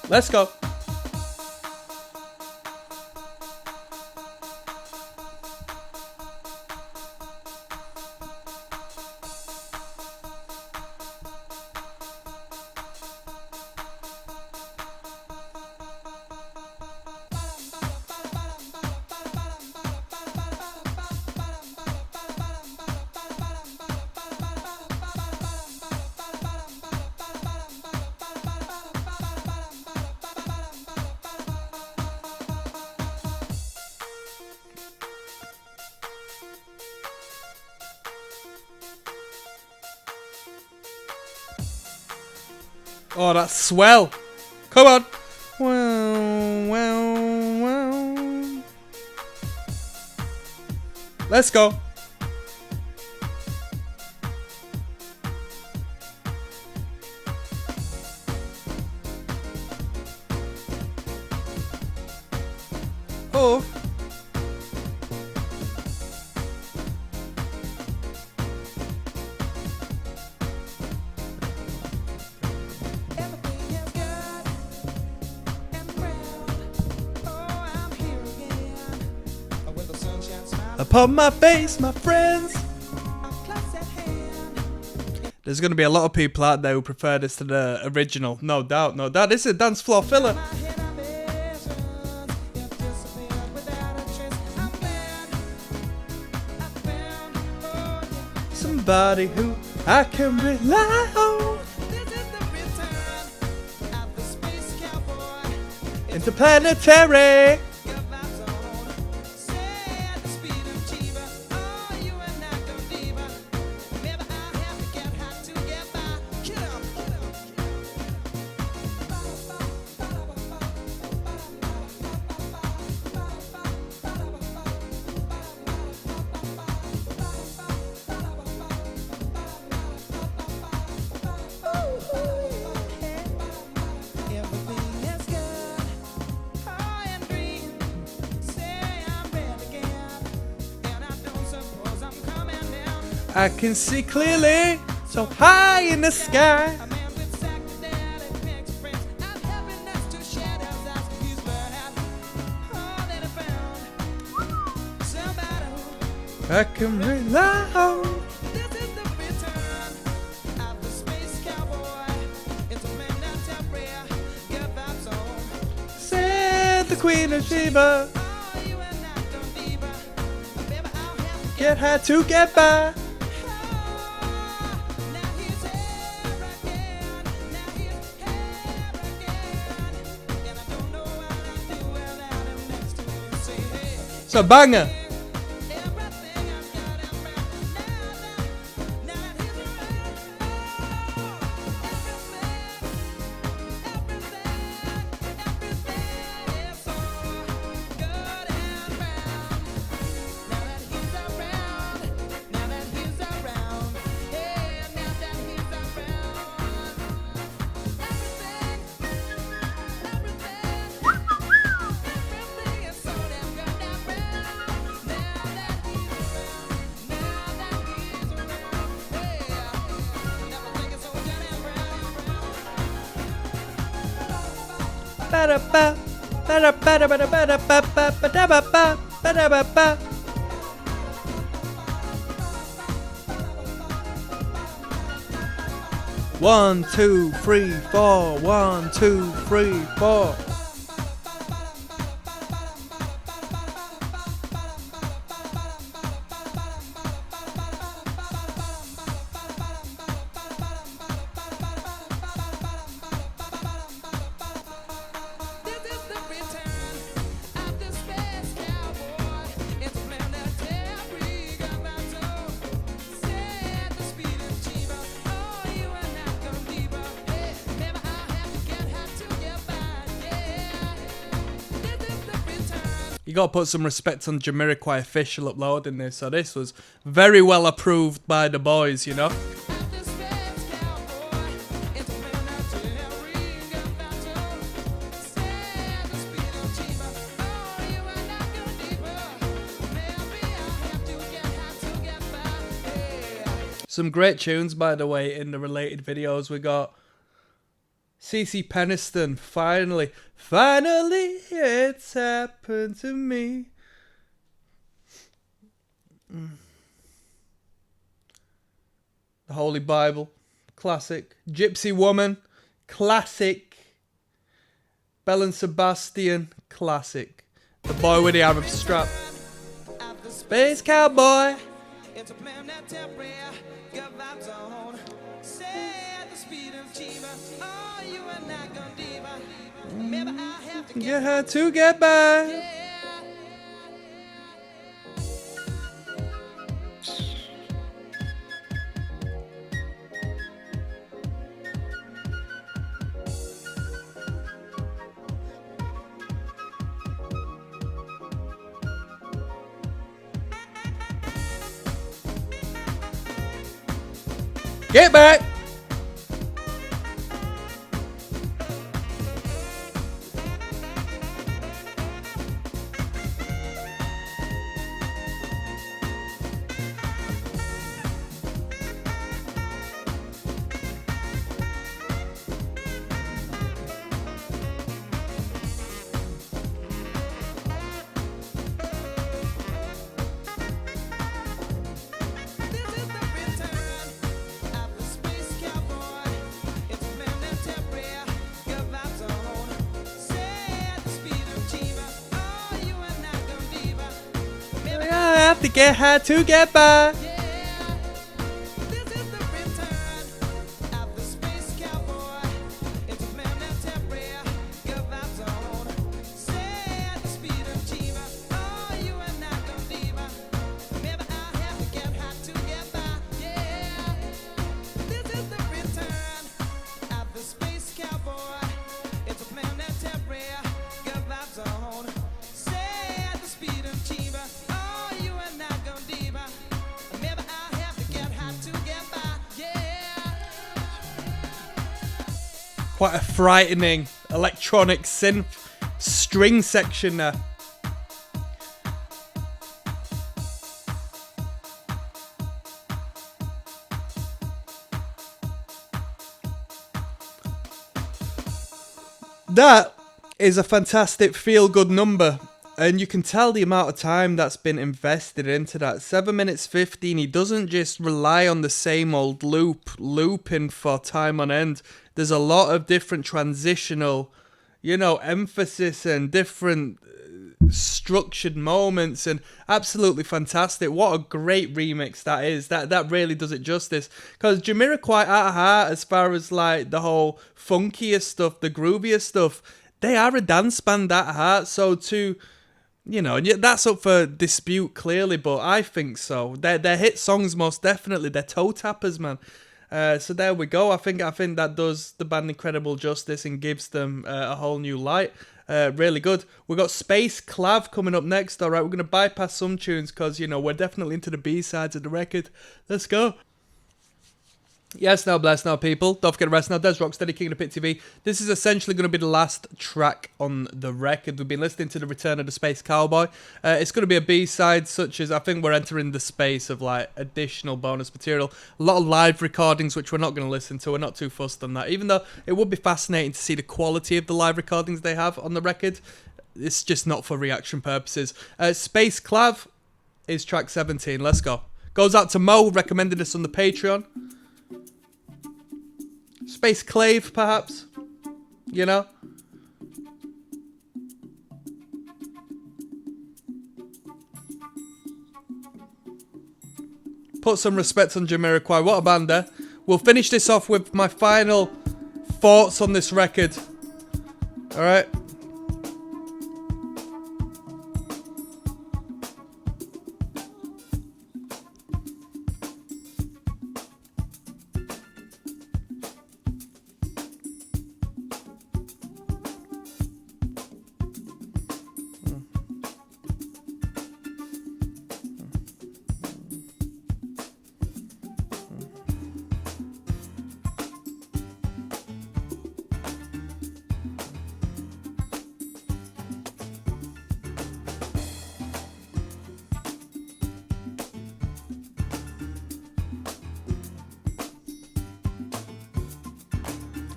Let's go. Oh, that's swell. Come on. Wow, wow, wow. Let's go. Oh. Upon my face, my friends. There's going to be a lot of people out there who prefer this to the original. No doubt, no doubt. This is a dance floor filler. Somebody who I can rely on. Interplanetary. I can see clearly, so high in the sky. A man with psychedelic fingerprints and happiness to shadows as he's learned all that I found. Somebody I can rely on. this is the return of the space cowboy. It's a man that's temporary, good vibes on. Said the Queen of Sheba. Oh, you and I don't leave her. Baby, I'll have to Get high to get by. now he's here again. Now he's here again. And I don't know what I'd do without him next to me. Say, hey, It's a banger. everything I've got him back. Now that he's around. Everything is so good and round. Now that he's around. Now that he's around. Hey, now that he's around. Everything is so damn good and round. Now that he's around. Now that he's around. Hey, everything is so good and round. Ba-da-ba, ba-da-ba-da-ba-da-ba-da-ba-da-ba-ba, ba-da-ba-ba. One, two, three, four. 1, 2, 3, 4. This is the return of the space cowboy. It's planetary gazoo. Set the speed of Chiba. Oh, you are not gonna leave her. Hey, maybe I'll have to get her to get by. Yeah, this is the return. You gotta put some respect on Jamiroquai official uploading this, so this was very well approved by the boys, you know. Of the space cowboy. It's planetary gazoo. Set the speed of Chiba. Oh, you are not gonna leave her. Maybe I'll have to get her to get by. Yeah. Some great tunes, by the way, in the related videos. We got CeCe Peniston, finally, it's happened to me. The Holy Bible, classic. Gypsy Woman, classic. Belle and Sebastian, classic. The Boy with the Arab Strap, Space Cowboy. It's a planetary, good vibes on. Say at the speed of Chiba. Oh, you are not gonna diva. Maybe I have to Get her to get by. yeah. Get back. This is the return of the space cowboy. It's a planetary, good vibes on. Say at the speed of Chiba. Oh, you are not gonna diva. Maybe I have to get her to get by. yeah. This is the return of the space cowboy. It's a planetary, good vibes on. Say at the speed of Chiba. Oh, you are not gonna diva. Maybe I'll have to get hot to get by. Yeah. This is the return of the space cowboy. It's a planetary, good vibes on. Say at the speed of Chiba. Oh, you are not gonna diva. Maybe I'll have to get hot to get by. Yeah. Quite a frightening electronic synth string section there. That is a fantastic feel-good number. And you can tell the amount of time that's been invested into that. 7 minutes 15. He doesn't just rely on the same old looping for time on end. There's a lot of different transitional, emphasis and different structured moments, and absolutely fantastic. What a great remix that is. That really does it justice. Because Jamiroquai at heart, as far as like the whole funkier stuff, the groovier stuff, they are a dance band at heart. So to that's up for dispute clearly, but I think so. They're hit songs most definitely. They're toe tappers, man. So there we go. I think that does the band incredible justice and gives them a whole new light. Really good. We've got Space Clav coming up next. All right, we're going to bypass some tunes because, we're definitely into the B-sides of the record. Let's go. Yes, now bless now, people. Don't forget to rest now. There's Rocksteady, King of the Pit TV. This is essentially going to be the last track on the record. We've been listening to the Return of the Space Cowboy. It's going to be a B-side, such as I think we're entering the space of like additional bonus material. A lot of live recordings, which we're not going to listen to. We're not too fussed on that. Even though it would be fascinating to see the quality of the live recordings they have on the record. It's just not for reaction purposes. Space Clav is track 17. Let's go. Goes out to Mo, recommended us on the Patreon. Space Clave, perhaps, Put some respect on Jamiroquai. What a band there. We'll finish this off with my final thoughts on this record. Alright.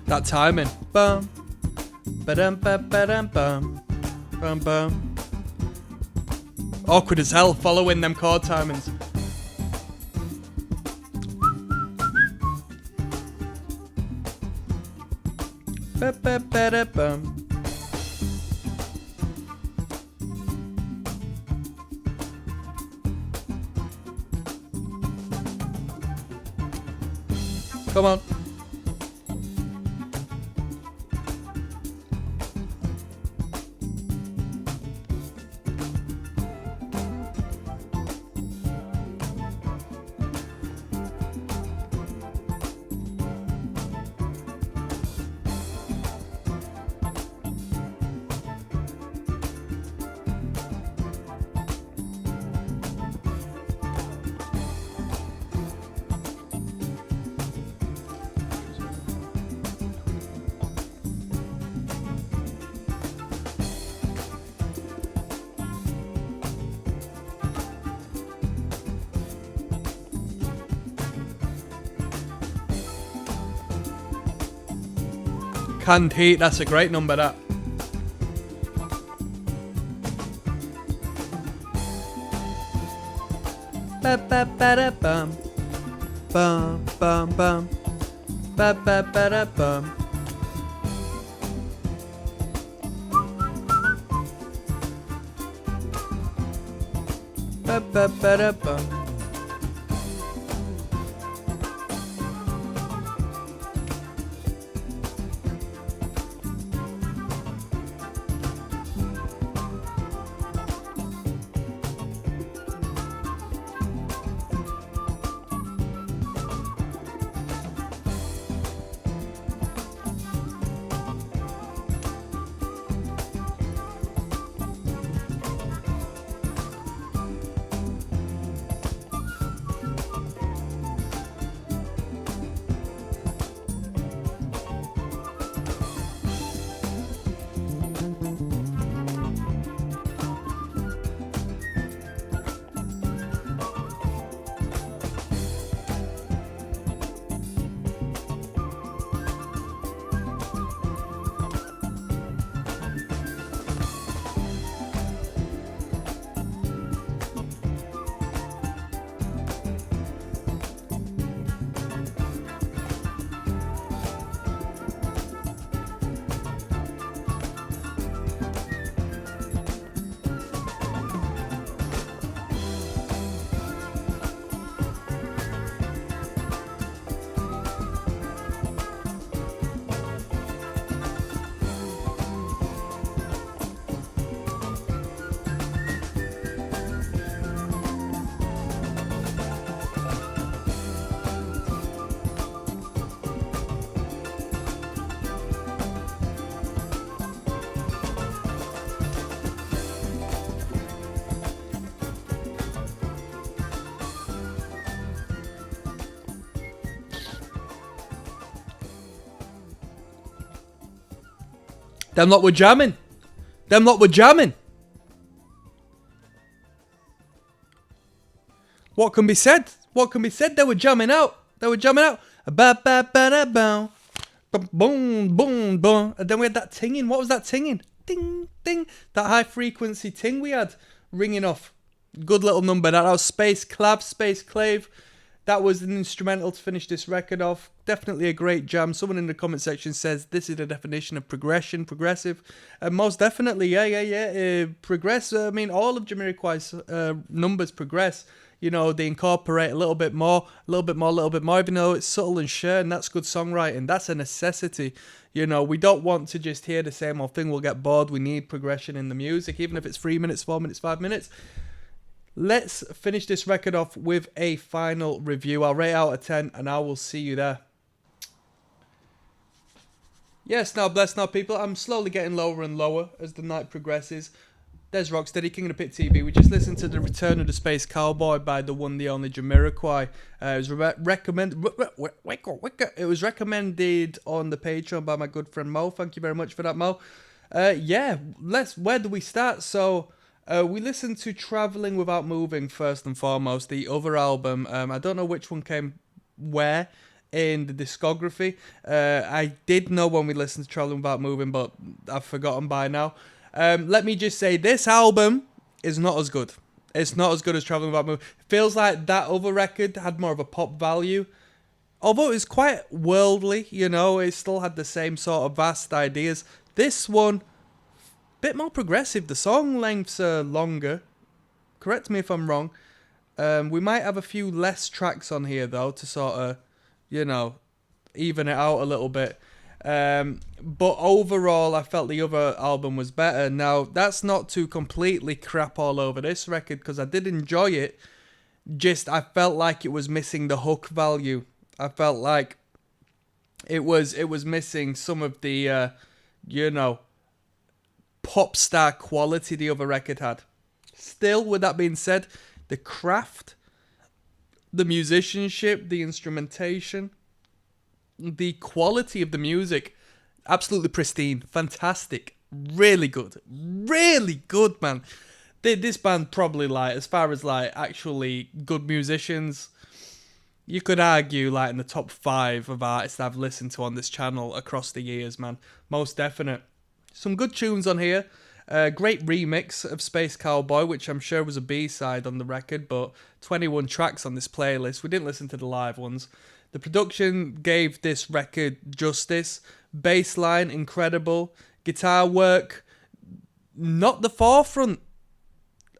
That timing. Bum. Ba-dum ba-ba-dum bum. Bum bum. Awkward as hell following them chord timings. Ba-ba-ba-da-bum. Come on. Canned Heat, that's a great number, that. Ba-ba-ba-da-bum. Bum, bum, bum. Ba-ba-ba-da-bum. Ba-ba-ba-da-bum. Them lot were jamming. Them lot were jamming. What can be said? What can be said? They were jamming out. They were jamming out. Ba ba ba da bow. Boom, boom, boom. And then we had that tinging. What was that tinging? Ding, ding. That high frequency ting we had ringing off. Good little number. That was Space Clave. That was an instrumental to finish this record off. Definitely a great jam. Someone in the comment section says this is the definition of progressive. Most definitely, yeah. Progress. I mean, all of Jamiroquai's numbers progress. You know, they incorporate a little bit more, even though it's subtle and shared, and that's good songwriting. That's a necessity. You know, we don't want to just hear the same old thing. We'll get bored. We need progression in the music, even if it's 3 minutes, 4 minutes, 5 minutes. Let's finish this record off with a final review. I'll rate out of 10, and I will see you there. Yes, now bless now, people. I'm slowly getting lower and lower as the night progresses. There's Rocksteady, King of the Pit TV. We just listened to The Return of the Space Cowboy by the one, the only Jamiroquai. It was recommended on the Patreon by my good friend Mo. Thank you very much for that, Mo. Where do we start? So, we listened to Traveling Without Moving first and foremost, the other album. I don't know which one came where in the discography. I did know when we listened to Traveling Without Moving, but I've forgotten by now. Let me just say, this album is not as good. It's not as good as Traveling Without Moving. It feels like that other record had more of a pop value. Although it was quite worldly, you know, it still had the same sort of vast ideas. This one, bit more progressive. The song lengths are longer. Correct me if I'm wrong. We might have a few less tracks on here, though, to sort of, you know, even it out a little bit. But overall, I felt the other album was better. Now, that's not to completely crap all over this record, because I did enjoy it. Just, I felt like it was missing the hook value. I felt like it was missing some of the, you know, pop star quality the other record had. Still, with that being said, the craft, the musicianship, the instrumentation, the quality of the music, absolutely pristine, fantastic, really good, man. This band probably, like, as far as like actually good musicians, you could argue like in the top 5 of artists I've listened to on this channel across the years, man. Most definite. Some good tunes on here. Great remix of Space Cowboy, which I'm sure was a B-side on the record, but 21 tracks on this playlist. We didn't listen to the live ones. The production gave this record justice. Bass line, incredible. Guitar work, not the forefront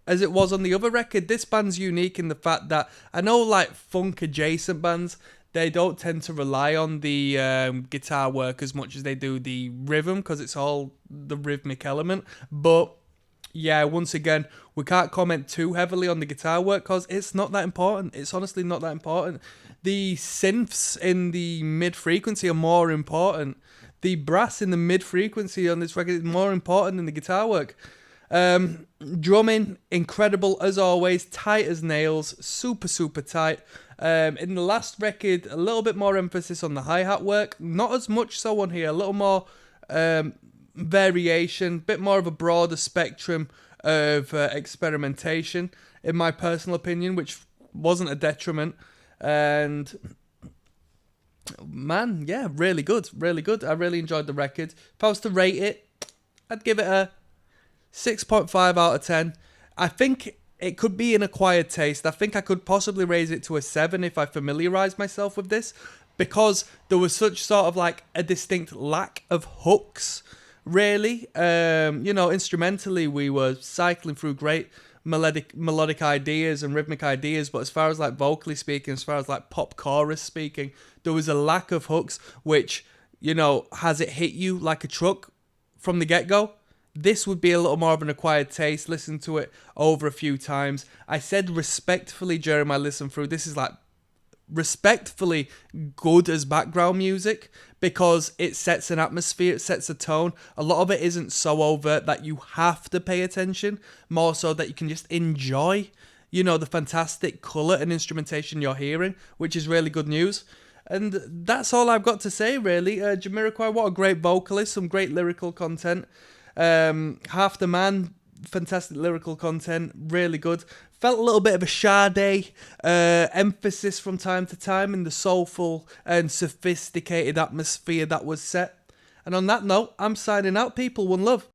as it was on the other record. This band's unique in the fact that I know, like, funk-adjacent bands, they don't tend to rely on the guitar work as much as they do the rhythm, because it's all the rhythmic element. But yeah, once again, we can't comment too heavily on the guitar work because it's not that important. It's honestly not that important. The synths in the mid-frequency are more important. The brass in the mid-frequency on this record is more important than the guitar work. Drumming, incredible as always, tight as nails, super, super tight. In the last record, a little bit more emphasis on the hi-hat work. Not as much so on here, a little more variation, bit more of a broader spectrum of experimentation, in my personal opinion, which wasn't a detriment. And man, yeah, really good, really good. I really enjoyed the record. If I was to rate it, I'd give it a 6.5 out of 10. I think it could be an acquired taste. I think I could possibly raise it to a 7 if I familiarised myself with this, because there was such sort of like a distinct lack of hooks, really. You know, instrumentally we were cycling through great melodic ideas and rhythmic ideas, but as far as like vocally speaking, as far as like pop chorus speaking, there was a lack of hooks, which, you know, has it hit you like a truck from the get-go? This would be a little more of an acquired taste. Listen to it over a few times. I said respectfully during my listen through, this is like respectfully good as background music, because it sets an atmosphere, it sets a tone. A lot of it isn't so overt that you have to pay attention, more so that you can just enjoy, you know, the fantastic colour and instrumentation you're hearing, which is really good news. And that's all I've got to say, really. Jamiroquai, what a great vocalist, some great lyrical content. Half the Man, fantastic lyrical content, really good. Felt a little bit of a Sade emphasis from time to time in the soulful and sophisticated atmosphere that was set. And on that note, I'm signing out, people. One love.